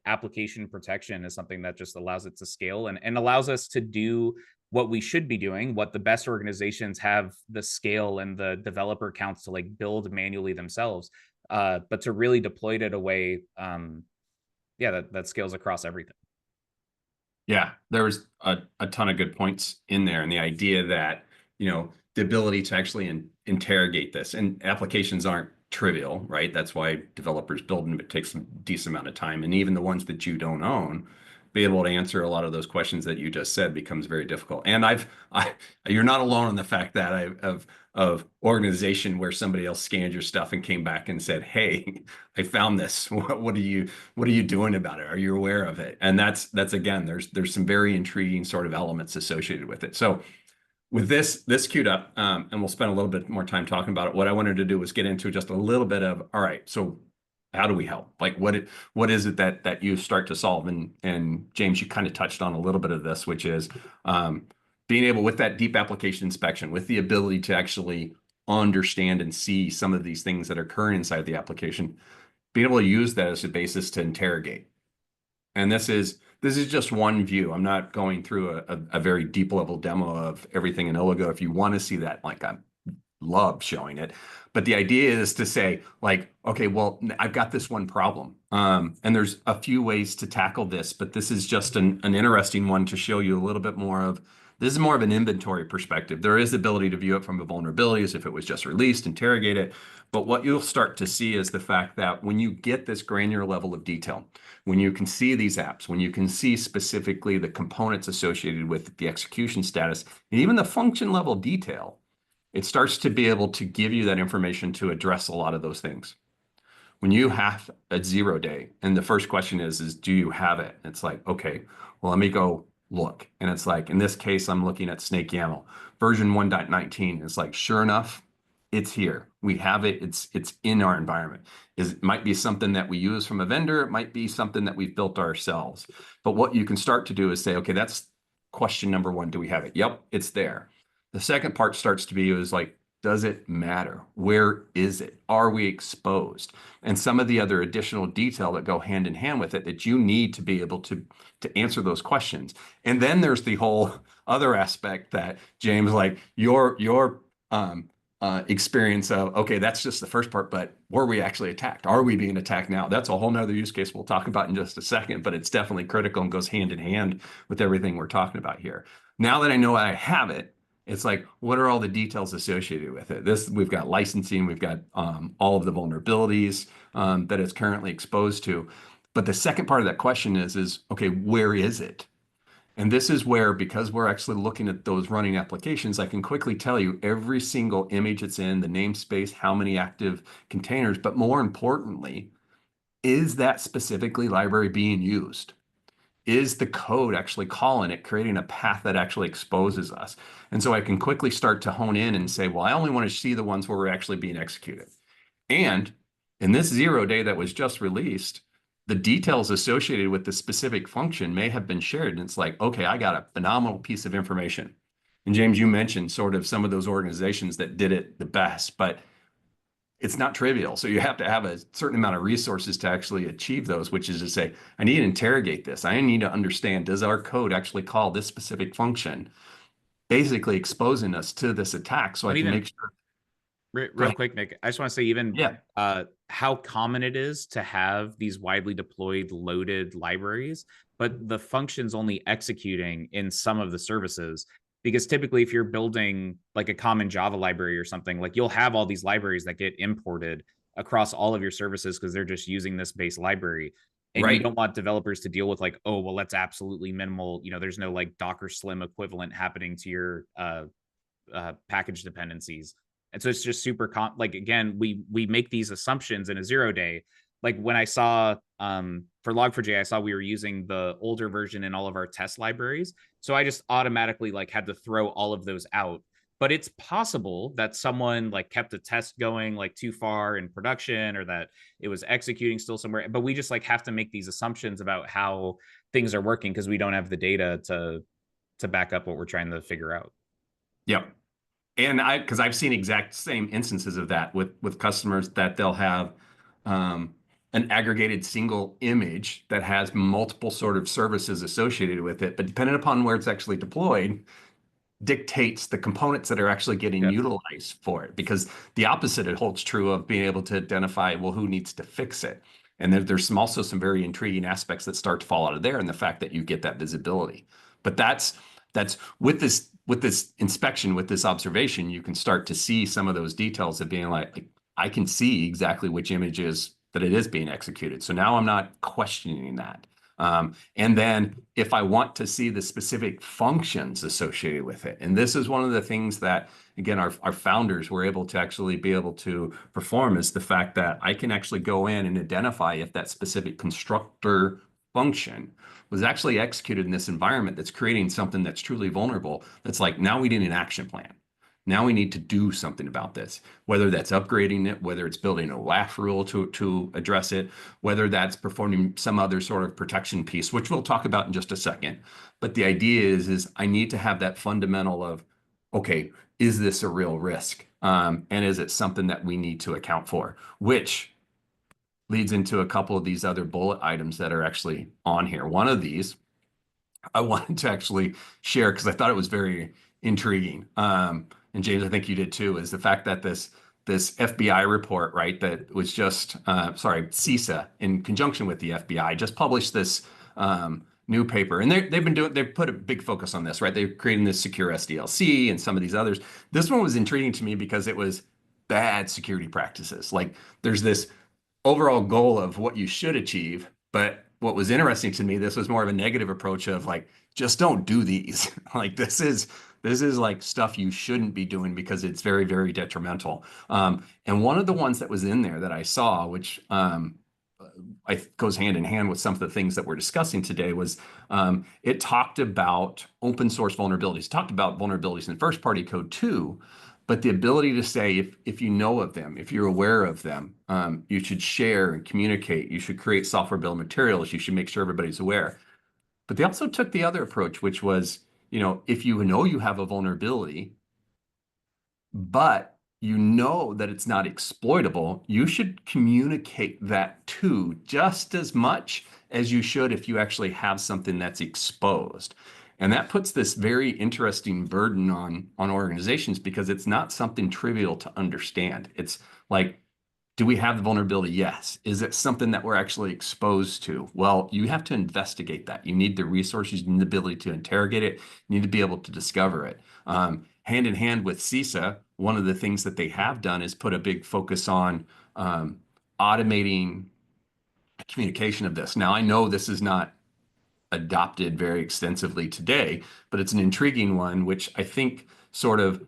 Speaker 3: application protection is something that just allows it to scale and allows us to do what we should be doing, what the best organizations have the scale and the developer counts to like build manually themselves, but to really deploy it in a way, that scales across everything.
Speaker 2: Yeah, there was a ton of good points in there, and the idea that, the ability to actually interrogate this, and applications aren't trivial, right? That's why developers build them. It takes a decent amount of time, and even the ones that you don't own, be able to answer a lot of those questions that you just said becomes very difficult. And you're not alone in the fact that of organization where somebody else scanned your stuff and came back and said, "Hey, I found this. What are you doing about it? Are you aware of it?" And that's again, there's some very intriguing sort of elements associated with it. So with this queued up, and we'll spend a little bit more time talking about it. What I wanted to do was get into just a little bit of, all right, so how do we help? Like what is it that you start to solve? And James, you kind of touched on a little bit of this, which is being able, with that deep application inspection, with the ability to actually understand and see some of these things that are occurring inside the application, being able to use that as a basis to interrogate. And this is just one view. I'm not going through a very deep level demo of everything in Oligo. If you want to see that, like, I love showing it. But the idea is to say, like, okay, well, I've got this one problem. And there's a few ways to tackle this, but this is just an interesting one to show you a little bit more of. This is more of an inventory perspective. There is the ability to view it from a vulnerability as if it was just released, interrogate it. But what you'll start to see is the fact that when you get this granular level of detail, when you can see these apps, when you can see specifically the components associated with the execution status, and even the function level detail, it starts to be able to give you that information to address a lot of those things. When you have a 0 day, and the first question is do you have it? It's like, okay, well, let me go look. And it's like, in this case, I'm looking at Snake YAML version 1.19. It's like, sure enough, it's here. We have it. It's in our environment. It might be something that we use from a vendor. It might be something that we've built ourselves. But what you can start to do is say, okay, that's question number one. Do we have it? Yep, it's there. The second part starts to be is like, does it matter? Where is it? Are we exposed? And some of the other additional detail that go hand in hand with it that you need to be able to answer those questions. And then there's the whole other aspect that, James, like your experience of, okay, that's just the first part, but were we actually attacked? Are we being attacked now? That's a whole nother use case we'll talk about in just a second, but it's definitely critical and goes hand in hand with everything we're talking about here. Now that I know I have it, it's like, what are all the details associated with it? We've got licensing, we've got all of the vulnerabilities that it's currently exposed to. But the second part of that question is, okay, where is it? And this is where, because we're actually looking at those running applications, I can quickly tell you every single image it's in, the namespace, how many active containers, but more importantly, is that specifically library being used? Is the code actually calling it, creating a path that actually exposes us? And so I can quickly start to hone in and say, well, I only want to see the ones where we're actually being executed. And In this 0-day that was just released, the details associated with the specific function may have been shared. And it's like, okay, I got a phenomenal piece of information. And James, you mentioned sort of some of those organizations that did it the best, but it's not trivial. So you have to have a certain amount of resources to actually achieve those, which is to say, I need to interrogate this. I need to understand, does our code actually call this specific function? Basically exposing us to this attack so I
Speaker 3: And
Speaker 2: can
Speaker 3: even
Speaker 2: make sure. Go
Speaker 3: real
Speaker 2: ahead.
Speaker 3: quick, Nick, I just want to say even
Speaker 2: Yeah.
Speaker 3: how common it is to have these widely deployed loaded libraries, but the function's only executing in some of the services. Because typically, if you're building like a common Java library or something, like you'll have all these libraries that get imported across all of your services because they're just using this base library. And you
Speaker 2: Right.
Speaker 3: don't want developers to deal with like, oh, well, that's absolutely minimal. There's no like Docker Slim equivalent happening to your package dependencies. And so it's just super like again, we make these assumptions in a 0-day. Like when I saw for Log4j, I saw we were using the older version in all of our test libraries. So I just automatically like had to throw all of those out. But it's possible that someone like kept a test going like too far in production, or that it was executing still somewhere. But we just like have to make these assumptions about how things are working because we don't have the data to back up what we're trying to figure out.
Speaker 2: Yep. And because I've seen exact same instances of that with customers that they'll have an aggregated single image that has multiple sort of services associated with it, but depending upon where it's actually deployed, dictates the components that are actually getting
Speaker 3: Yep.
Speaker 2: utilized for it. Because the opposite, it holds true of being able to identify, well, who needs to fix it. And there's also some very intriguing aspects that start to fall out of there, and the fact that you get that visibility. But that's with this inspection, with this observation, you can start to see some of those details of being like I can see exactly which images that it is being executed. So now I'm not questioning that. And then if I want to see the specific functions associated with it, and this is one of the things that, again, our founders were able to actually be able to perform, is the fact that I can actually go in and identify if that specific constructor function was actually executed in this environment that's creating something that's truly vulnerable. That's like, now we need an action plan. Now we need to do something about this, whether that's upgrading it, whether it's building a WAF rule to address it, whether that's performing some other sort of protection piece, which we'll talk about in just a second. But the idea is I need to have that fundamental of, okay, is this a real risk? And is it something that we need to account for? Which leads into a couple of these other bullet items that are actually on here. One of these I wanted to actually share because I thought it was very intriguing. And James, I think you did too, is the fact that this FBI report, right, that was just, CISA in conjunction with the FBI just published this new paper. And they've put a big focus on this, right? They're creating this secure SDLC and some of these others. This one was intriguing to me because it was bad security practices. Like there's this overall goal of what you should achieve. But what was interesting to me, this was more of a negative approach of like, just don't do these. Like this is like stuff you shouldn't be doing because it's very, very detrimental. And one of the ones that was in there that I saw, which goes hand in hand with some of the things that we're discussing today, was it talked about open source vulnerabilities. It talked about vulnerabilities in first party code too, but the ability to say, if you know of them, if you're aware of them, you should share and communicate. You should create software bill of materials. You should make sure everybody's aware. But they also took the other approach, which was, if you know you have a vulnerability, but you know that it's not exploitable, you should communicate that too, just as much as you should if you actually have something that's exposed. And that puts this very interesting burden on organizations because it's not something trivial to understand. It's like, do we have the vulnerability? Yes. Is it something that we're actually exposed to? Well, you have to investigate that. You need the resources, you need the ability to interrogate it, you need to be able to discover it. Hand in hand with CISA, one of the things that they have done is put a big focus on automating communication of this. Now, I know this is not adopted very extensively today, but it's an intriguing one, which I think sort of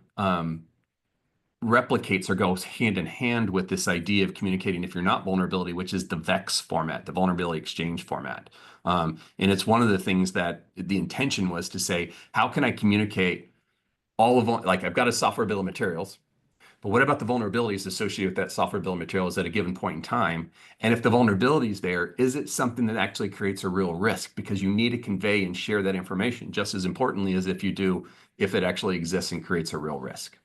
Speaker 2: replicates or goes hand in hand with this idea of communicating if you're not vulnerability, which is the VEX format, the vulnerability exchange format. And it's one of the things that the intention was to say, how can I communicate all of, like, I've got a software bill of materials, But what about the vulnerabilities associated with that software bill of materials at a given point in time? And if the vulnerability is there, is it something that actually creates a real risk? Because you need to convey and share that information just as importantly as if it actually exists and creates a real risk.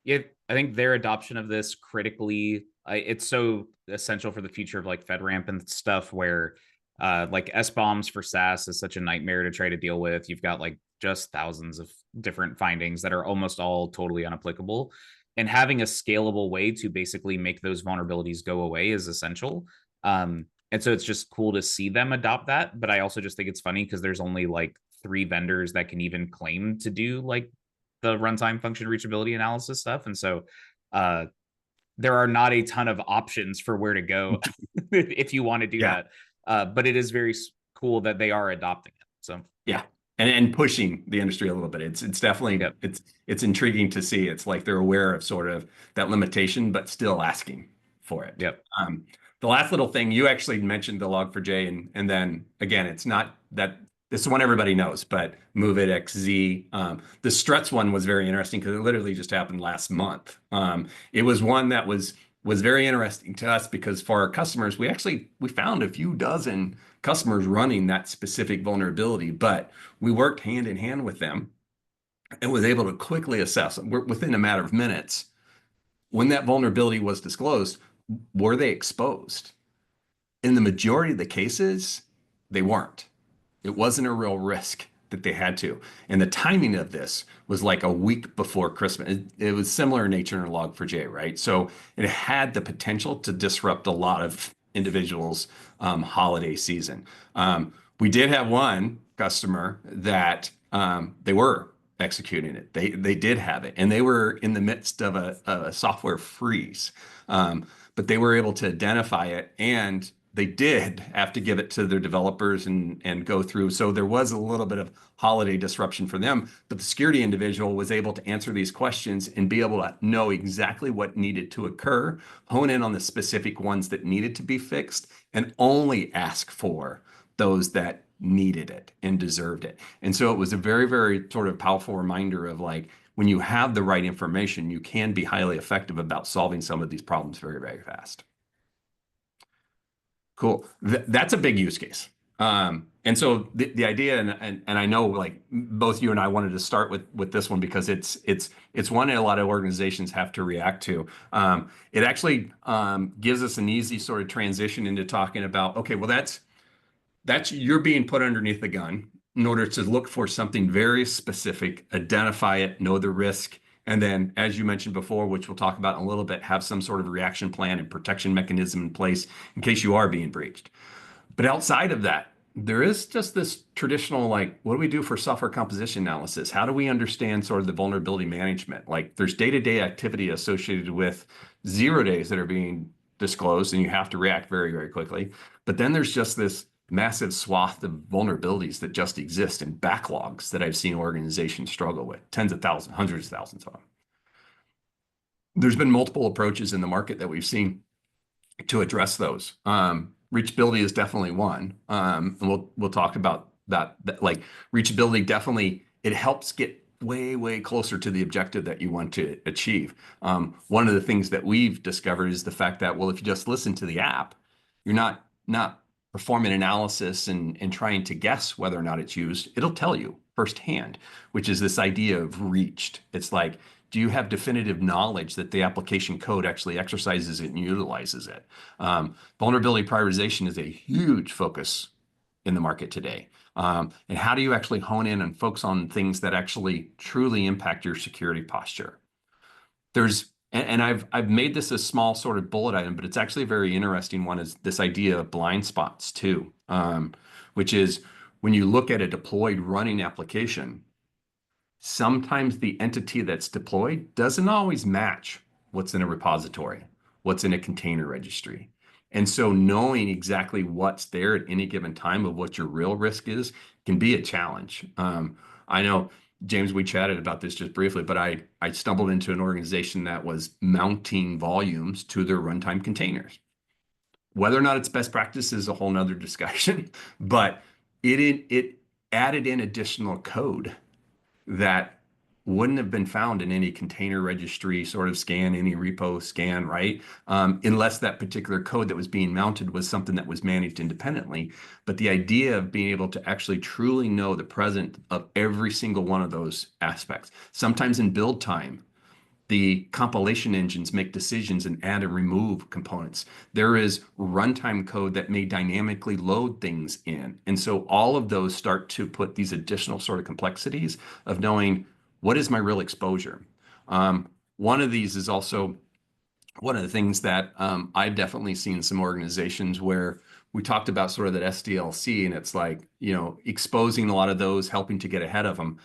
Speaker 3: Yeah, I think their adoption of this critically, it's so essential for the future of like FedRAMP and stuff where like S-bombs for SaaS is such a nightmare to try to deal with. You've got like just thousands of different findings that are almost all totally unapplicable. And having a scalable way to basically make those vulnerabilities go away is essential. And so it's just cool to see them adopt that. But I also just think it's funny because there's only like 3 vendors that can even claim to do like the runtime function reachability analysis stuff. And so there are not a ton of options for where to go if you want to do that. But it is very cool that they are adopting it. So
Speaker 2: yeah. And pushing the industry a little bit. It's definitely it's intriguing to see. It's like they're aware of sort of that limitation, but still asking for it.
Speaker 3: Yep.
Speaker 2: The last little thing you actually mentioned the log4j, and then again, it's not that this is one everybody knows, but move it XZ. The struts one was very interesting because it literally just happened last month. It was one that was very interesting to us because for our customers, we found a few dozen customers running that specific vulnerability, but we worked hand in hand with them and was able to quickly assess within a matter of minutes when that vulnerability was disclosed, were they exposed? In the majority of the cases, they weren't. It wasn't a real risk that they had to. And the timing of this was like a week before Christmas. It was similar in nature in Log4j, right? So it had the potential to disrupt a lot of individuals' holiday season. We did have one customer that they were executing it. They did have it, and they were in the midst of a software freeze. But they were able to identify it, and they did have to give it to their developers and go through. So there was a little bit of holiday disruption for them, but the security individual was able to answer these questions and be able to know exactly what needed to occur, hone in on the specific ones that needed to be fixed, and only ask for those that needed it and deserved it. And so it was a very, very sort of powerful reminder of like, when you have the right information, you can be highly effective about solving some of these problems very, very fast. Cool. That's a big use case. And so the idea, and I know like both you and I wanted to start with this one because it's one that a lot of organizations have to react to. It actually gives us an easy sort of transition into talking about, okay, well that's you're being put underneath the gun in order to look for something very specific, identify it, know the risk, and then, as you mentioned before, which we'll talk about in a little bit, have some sort of reaction plan and protection mechanism in place in case you are being breached. But outside of that, there is just this traditional, like, what do we do for software composition analysis? How do we understand sort of the vulnerability management? Like, there's day-to-day activity associated with 0 days that are being disclosed, and you have to react very, very quickly. But then there's just this massive swath of vulnerabilities that just exist and backlogs that I've seen organizations struggle with, tens of thousands, hundreds of thousands of them. There's been multiple approaches in the market that we've seen to address those. Reachability is definitely one, and we'll talk about that. Like reachability, definitely it helps get way closer to the objective that you want to achieve. One of the things that we've discovered is the fact that, well, if you just listen to the app, you're not performing analysis and trying to guess whether or not it's used. It'll tell you firsthand, which is this idea of reached. It's like, do you have definitive knowledge that the application code actually exercises it and utilizes it? Vulnerability prioritization is a huge focus in the market today. And how do you actually hone in and focus on things that actually truly impact your security posture? And I've made this a small sort of bullet item, but it's actually a very interesting one, is this idea of blind spots too, which is when you look at a deployed running application, sometimes the entity that's deployed doesn't always match what's in a repository, what's in a container registry. And so knowing exactly what's there at any given time of what your real risk is can be a challenge. I know, James, we chatted about this just briefly, but I stumbled into an organization that was mounting volumes to their runtime containers. Whether or not it's best practice is a whole nother discussion, but it added in additional code that wouldn't have been found in any container registry sort of scan, any repo scan, right? Unless that particular code that was being mounted was something that was managed independently. But the idea of being able to actually truly know the present of every single one of those aspects, sometimes in build time, the compilation engines make decisions and add and remove components. There is runtime code that may dynamically load things in. And so all of those start to put these additional sort of complexities of knowing what is my real exposure. One of these is also one of the things that I've definitely seen some organizations where we talked about sort of that SDLC, and it's like, exposing a lot of those, helping to get ahead of them.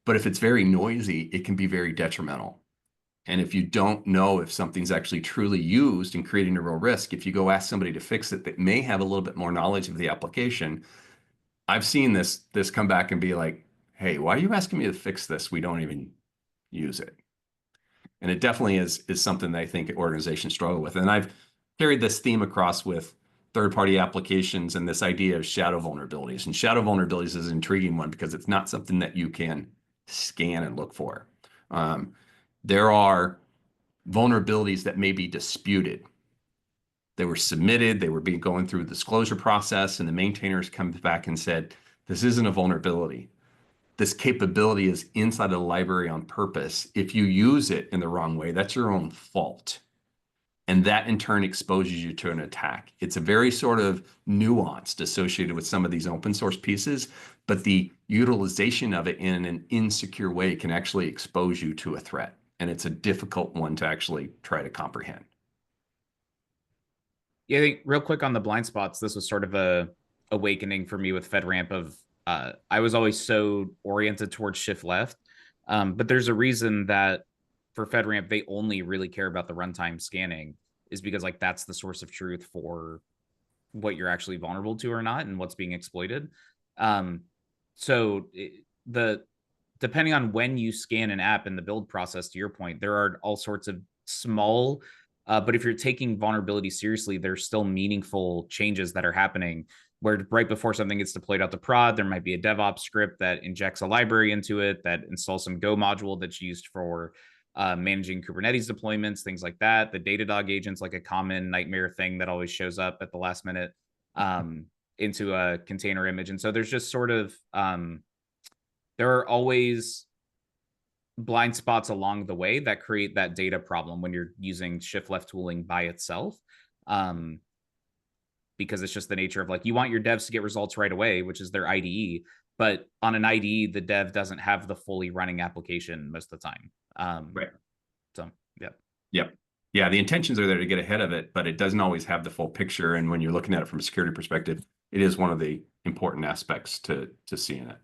Speaker 2: But if it's very noisy, it can be very detrimental. And if you don't know if something's actually truly used and creating a real risk, if you go ask somebody to fix it that may have a little bit more knowledge of the application, I've seen this come back and be like, hey, why are you asking me to fix this? We don't even use it. And it definitely is something that I think organizations struggle with. And I've carried this theme across with third-party applications and this idea of shadow vulnerabilities. And shadow vulnerabilities is an intriguing one because it's not something that you can scan and look for. There are vulnerabilities that may be disputed. They were submitted, they were going through the disclosure process, and the maintainers come back and said, this isn't a vulnerability. This capability is inside of the library on purpose. If you use it in the wrong way, that's your own fault. And that in turn exposes you to an attack. It's a very sort of nuanced associated with some of these open source pieces, but the utilization of it in an insecure way can actually expose you to a threat. And it's a difficult one to actually try to comprehend.
Speaker 3: Yeah, I think real quick on the blind spots, this was sort of a awakening for me with FedRAMP of I was always so oriented towards shift left. But there's a reason that for FedRAMP, they only really care about the runtime scanning, is because like that's the source of truth for what you're actually vulnerable to or not and what's being exploited. So depending on when you scan an app in the build process, to your point, there are all sorts of small, but if you're taking vulnerability seriously, there's still meaningful changes that are happening where right before something gets deployed out to prod, there might be a DevOps script that injects a library into it, that installs some Go module that's used for managing Kubernetes deployments, things like that. The Datadog agent's like a common nightmare thing that always shows up at the last minute into a container image. And so there's just sort of, there are always blind spots along the way that create that data problem when you're using shift left tooling by itself. Because it's just the nature of like, you want your devs to get results right away, which is their IDE. But on an IDE, the dev doesn't have the fully running application most of the time.
Speaker 2: Right.
Speaker 3: So, yeah.
Speaker 2: Yep. Yeah, the intentions are there to get ahead of it, but it doesn't always have the full picture. And when you're looking at it from a security perspective, it is one of the important aspects to seeing it.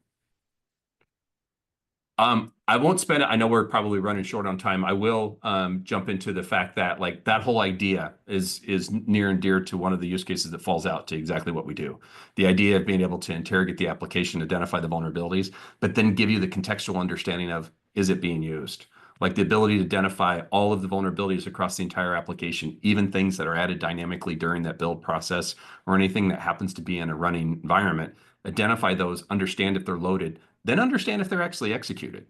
Speaker 2: I won't spend it. I know we're probably running short on time. I will jump into the fact that like that whole idea is near and dear to one of the use cases that falls out to exactly what we do. The idea of being able to interrogate the application, identify the vulnerabilities, but then give you the contextual understanding of, is it being used? Like the ability to identify all of the vulnerabilities across the entire application, even things that are added dynamically during that build process or anything that happens to be in a running environment. Identify those, understand if they're loaded, then understand if they're actually executed.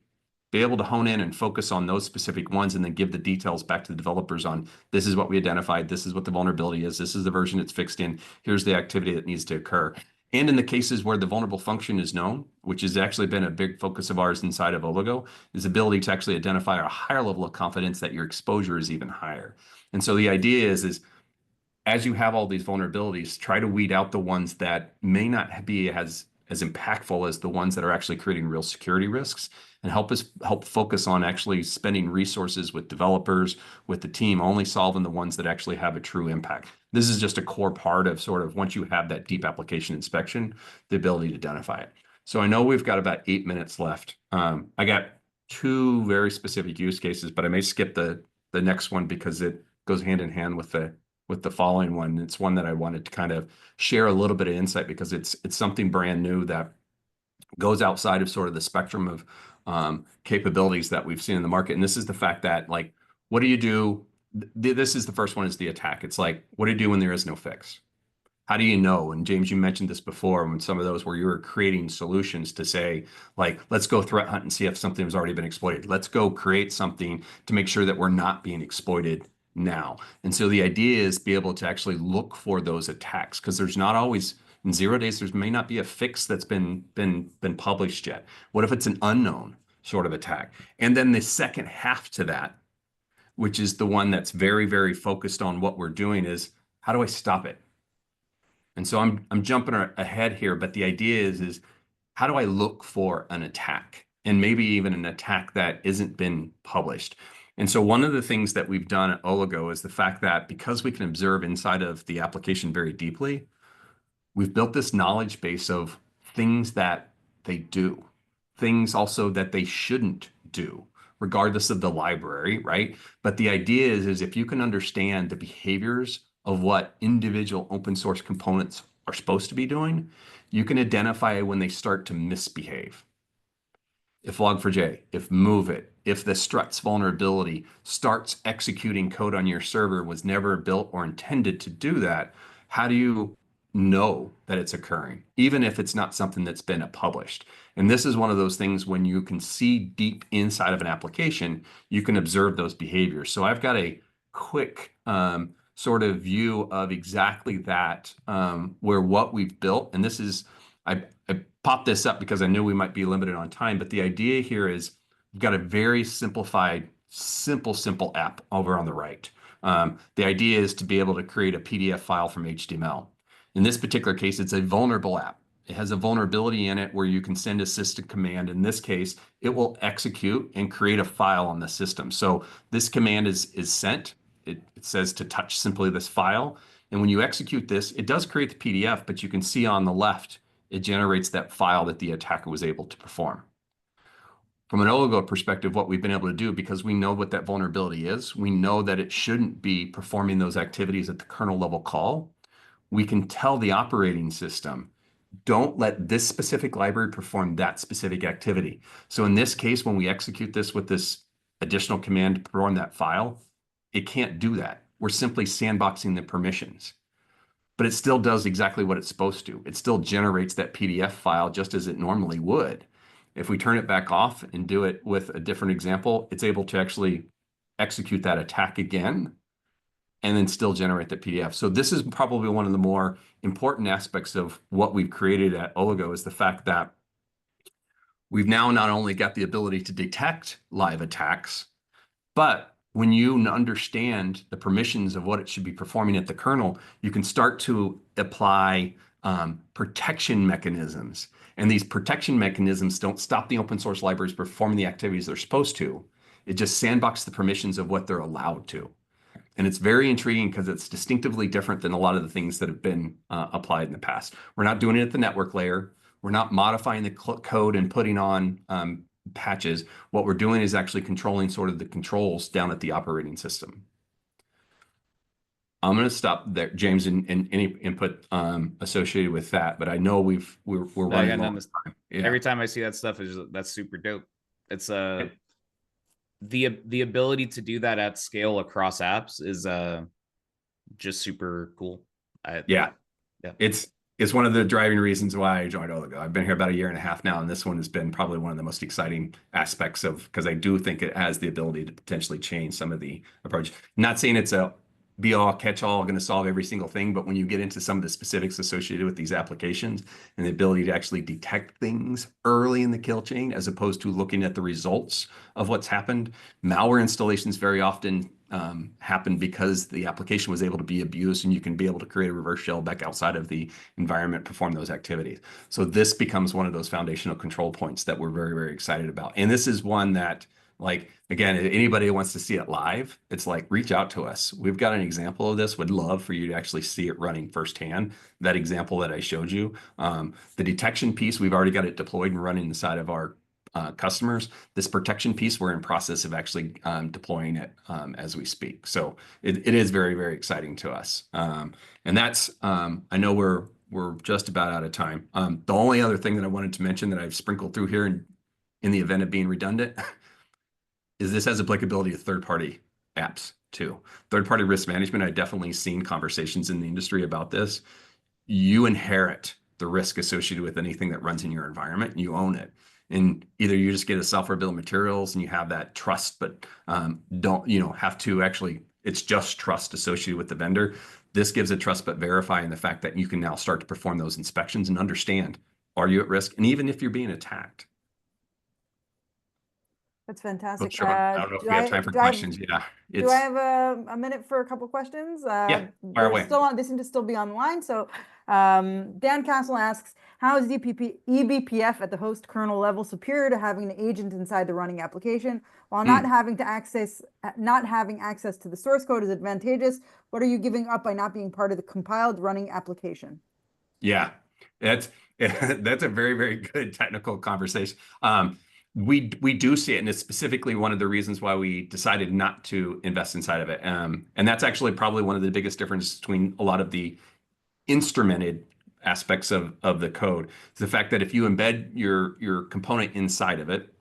Speaker 2: Be able to hone in and focus on those specific ones and then give the details back to the developers on this is what we identified, this is what the vulnerability is, this is the version it's fixed in, here's the activity that needs to occur. And in the cases where the vulnerable function is known, which has actually been a big focus of ours inside of Oligo, is the ability to actually identify a higher level of confidence that your exposure is even higher. And so the idea is as you have all these vulnerabilities, try to weed out the ones that may not be as impactful as the ones that are actually creating real security risks, and help focus on actually spending resources with developers, with the team, only solving the ones that actually have a true impact. This is just a core part of sort of once you have that deep application inspection, the ability to identify it. So I know we've got about 8 minutes left. I got 2 very specific use cases, but I may skip the next one because it goes hand in hand with the following one. It's one that I wanted to kind of share a little bit of insight because it's something brand new that goes outside of sort of the spectrum of capabilities that we've seen in the market. And this is the fact that like, what do you do? This is the first one, is the attack. It's like, what do you do when there is no fix? How do you know? And James, you mentioned this before when some of those where you were creating solutions to say, like, let's go threat hunt and see if something has already been exploited. Let's go create something to make sure that we're not being exploited now. And so the idea is be able to actually look for those attacks, because there's not always in 0 days, there may not be a fix that's been published yet. What if it's an unknown sort of attack? And then the second half to that, which is the one that's very, very focused on what we're doing, is how do I stop it? And so I'm jumping ahead here, but the idea is how do I look for an attack, and maybe even an attack that isn't been published? And so one of the things that we've done at Oligo is the fact that because we can observe inside of the application very deeply, we've built this knowledge base of things that they do, things also that they shouldn't do, regardless of the library, right? But the idea is if you can understand the behaviors of what individual open source components are supposed to be doing, you can identify when they start to misbehave. If Log4j, if move it, if the struts vulnerability starts executing code on your server was never built or intended to do that, how do you know that it's occurring, even if it's not something that's been published? And this is one of those things when you can see deep inside of an application, you can observe those behaviors. So I've got a quick sort of view of exactly that, where what we've built, and this is, I popped this up because I knew we might be limited on time, but the idea here is we've got a very simplified, simple app over on the right. The idea is to be able to create a PDF file from HTML. In this particular case, it's a vulnerable app. It has a vulnerability in it where you can send a system command. In this case, it will execute and create a file on the system. So this command is sent. It says to touch simply this file. And when you execute this, it does create the PDF, but you can see on the left, it generates that file that the attacker was able to perform. From an Oligo perspective, what we've been able to do, because we know what that vulnerability is, we know that it shouldn't be performing those activities at the kernel level call. We can tell the operating system, don't let this specific library perform that specific activity. So in this case, when we execute this with this additional command to perform that file, it can't do that. We're simply sandboxing the permissions. But it still does exactly what it's supposed to. It still generates that PDF file just as it normally would. If we turn it back off and do it with a different example, it's able to actually execute that attack again and then still generate the PDF. So this is probably one of the more important aspects of what we've created at Oligo, is the fact that we've now not only got the ability to detect live attacks, but when you understand the permissions of what it should be performing at the kernel, you can start to apply protection mechanisms. And these protection mechanisms don't stop the open source libraries performing the activities they're supposed to. It just sandboxes the permissions of what they're allowed to. And it's very intriguing because it's distinctively different than a lot of the things that have been applied in the past. We're not doing it at the network layer. We're not modifying the code and putting on patches. What we're doing is actually controlling sort of the controls down at the operating system. I'm going to stop there, James, and any input associated with that. But I know we're running long time. Yeah.
Speaker 3: Every time I see that stuff, that's super dope. It's the ability to do that at scale across apps is just super cool.
Speaker 2: Yeah. It's one of the driving reasons why I joined Oligo. I've been here about 1.5 years now, and this one has been probably one of the most exciting aspects of, because I do think it has the ability to potentially change some of the approach. Not saying it's a be all catch all going to solve every single thing, but when you get into some of the specifics associated with these applications and the ability to actually detect things early in the kill chain, as opposed to looking at the results of what's happened, malware installations very often happen because the application was able to be abused, and you can be able to create a reverse shell back outside of the environment, perform those activities. So this becomes one of those foundational control points that we're very, very excited about. And this is one that, like, again, if anybody who wants to see it live, it's like, reach out to us. We've got an example of this. Would love for you to actually see it running firsthand. That example that I showed you, the detection piece, we've already got it deployed and running inside of our customers. This protection piece, we're in process of actually deploying it as we speak. So it is very, very exciting to us. And that's, I know we're just about out of time. The only other thing that I wanted to mention that I've sprinkled through here in the event of being redundant is this has applicability to third-party apps too. Third-party risk management, I've definitely seen conversations in the industry about this. you inherit the risk associated with anything that runs in your environment. You own it. And either you just get a software bill of materials and you have that trust, but don't, have to actually, it's just trust associated with the vendor. This gives a trust but verify in the fact that you can now start to perform those inspections and understand, are you at risk? And even if you're being attacked.
Speaker 1: That's fantastic.
Speaker 2: Sure. I don't know if we have time for questions. Yeah.
Speaker 1: Do I have a minute for a couple questions?
Speaker 2: Yeah, fire away.
Speaker 1: Still on, they seem to still be online. So Dan Castle asks, how is eBPF at the host kernel level superior to having an agent inside the running application? While not having access to the source code is advantageous, what are you giving up by not being part of the compiled running application?
Speaker 2: Yeah, that's a very, very good technical conversation. We do see it, and it's specifically one of the reasons why we decided not to invest inside of it. And that's actually probably one of the biggest differences between a lot of the instrumented aspects of the code. It's the fact that if you embed your component inside of it,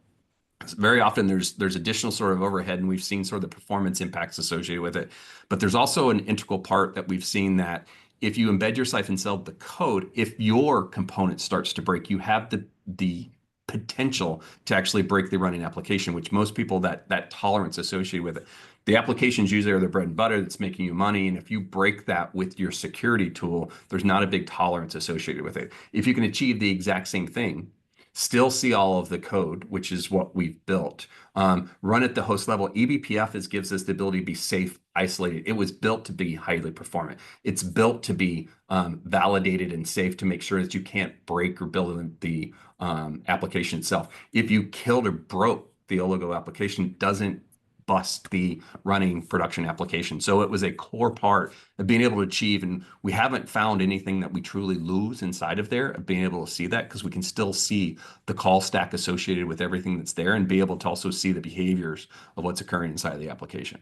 Speaker 2: very often there's additional sort of overhead, and we've seen sort of the performance impacts associated with it. But there's also an integral part that we've seen that if you embed yourself inside the code, if your component starts to break, you have the potential to actually break the running application, which most people that tolerance associated with it. The applications usually are the bread and butter that's making you money. And if you break that with your security tool, there's not a big tolerance associated with it. If you can achieve the exact same thing, still see all of the code, which is what we've built, run at the host level, eBPF gives us the ability to be safe, isolated. It was built to be highly performant. It's built to be validated and safe to make sure that you can't break or build the application itself. If you killed or broke the Oligo application, it doesn't bust the running production application. So it was a core part of being able to achieve, and we haven't found anything that we truly lose inside of there, of being able to see that, because we can still see the call stack associated with everything that's there and be able to also see the behaviors of what's occurring inside of the application.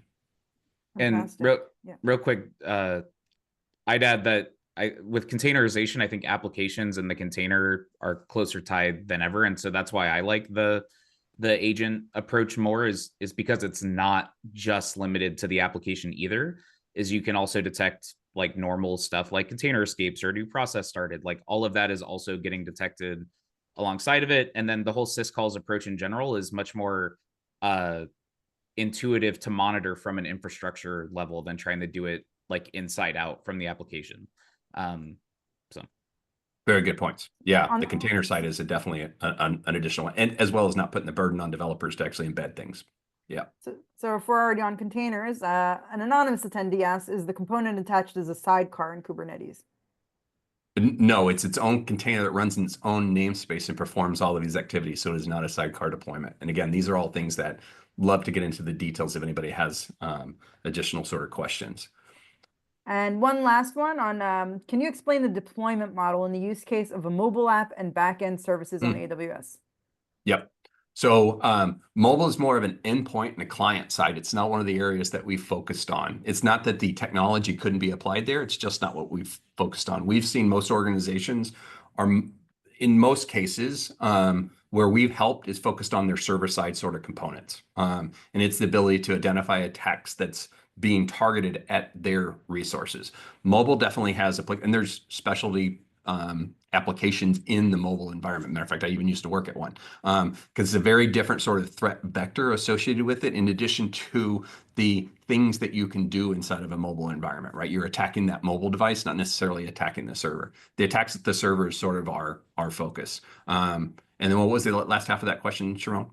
Speaker 1: Fantastic.
Speaker 3: And real quick, I'd add that with containerization, I think applications and the container are closer tied than ever. And so that's why I like the agent approach more, is because it's not just limited to the application either, is you can also detect like normal stuff like container escapes or a new process started. Like all of that is also getting detected alongside of it. And then the whole syscalls approach in general is much more intuitive to monitor from an infrastructure level than trying to do it like inside out from the application. So
Speaker 2: very good points. Yeah, the container side is definitely an additional one, and as well as not putting the burden on developers to actually embed things. Yeah.
Speaker 1: So if we're already on containers, an anonymous attendee asks, is the component attached as a sidecar in Kubernetes?
Speaker 2: No, it's its own container that runs in its own namespace and performs all of these activities. So it is not a sidecar deployment. And again, these are all things that love to get into the details if anybody has additional sort of questions.
Speaker 1: And one last one on, can you explain the deployment model and the use case of a mobile app and backend services on AWS?
Speaker 2: Yep. So mobile is more of an endpoint and a client side. It's not one of the areas that we've focused on. It's not that the technology couldn't be applied there. It's just not what we've focused on. We've seen most organizations are, in most cases, where we've helped is focused on their server side sort of components. And it's the ability to identify attacks that's being targeted at their resources. Mobile definitely has and there's specialty applications in the mobile environment. Matter of fact, I even used to work at one because it's a very different sort of threat vector associated with it, in addition to the things that you can do inside of a mobile environment, right? You're attacking that mobile device, not necessarily attacking the server. The attacks at the server is sort of our focus. And then what was the last half of that question, Sharon?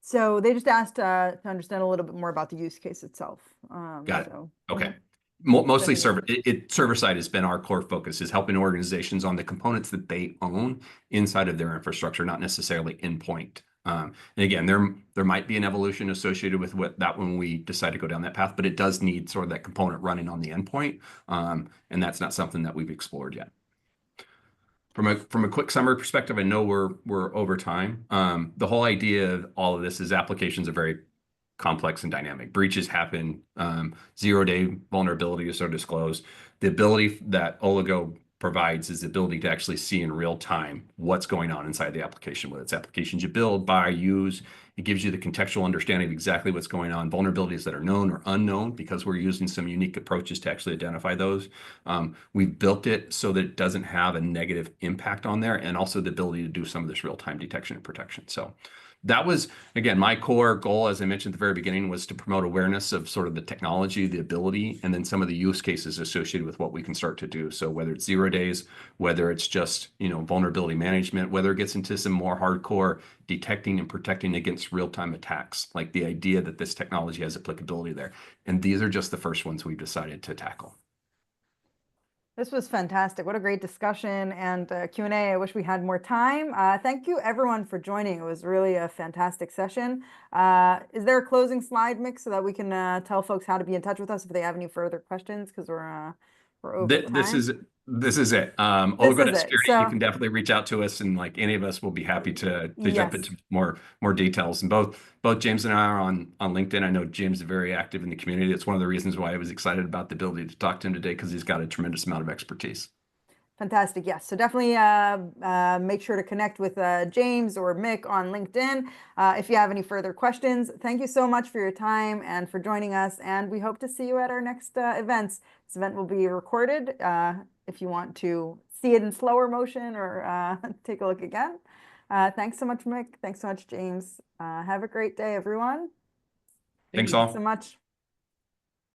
Speaker 1: So they just asked to understand a little bit more about the use case itself.
Speaker 2: Got it. Okay. Mostly server side has been our core focus, is helping organizations on the components that they own inside of their infrastructure, not necessarily endpoint. And again, there might be an evolution associated with that when we decide to go down that path, but it does need sort of that component running on the endpoint. And that's not something that we've explored yet. From a quick summary perspective, I know we're over time. The whole idea of all of this is applications are very complex and dynamic. Breaches happen. 0-day vulnerabilities are disclosed. The ability that Oligo provides is the ability to actually see in real time what's going on inside the application, whether it's applications you build, buy, use. It gives you the contextual understanding of exactly what's going on, vulnerabilities that are known or unknown, because we're using some unique approaches to actually identify those. We've built it so that it doesn't have a negative impact on there, and also the ability to do some of this real-time detection and protection. So that was, again, my core goal, as I mentioned at the very beginning, was to promote awareness of sort of the technology, the ability, and then some of the use cases associated with what we can start to do. So whether it's 0 days, whether it's just, vulnerability management, whether it gets into some more hardcore detecting and protecting against real-time attacks, like the idea that this technology has applicability there. And these are just the first ones we've decided to tackle.
Speaker 1: This was fantastic. What a great discussion and Q&A. I wish we had more time. Thank you everyone for joining. It was really a fantastic session. Is there a closing slide, Mick, so that we can tell folks how to be in touch with us if they have any further questions? Because we're over time.
Speaker 2: This is it. Oligo Security, you can definitely reach out to us, and like any of us will be happy to jump into more details. And both James and I are on LinkedIn. I know James is very active in the community. It's one of the reasons why I was excited about the ability to talk to him today, because he's got a tremendous amount of expertise.
Speaker 1: Fantastic. Yes. So definitely make sure to connect with James or Mick on LinkedIn if you have any further questions. Thank you so much for your time and for joining us. And we hope to see you at our next events. This event will be recorded if you want to see it in slower motion or take a look again. Thanks so much, Mick. Thanks so much, James. Have a great day, everyone.
Speaker 2: Thanks all.
Speaker 1: Thank you so much.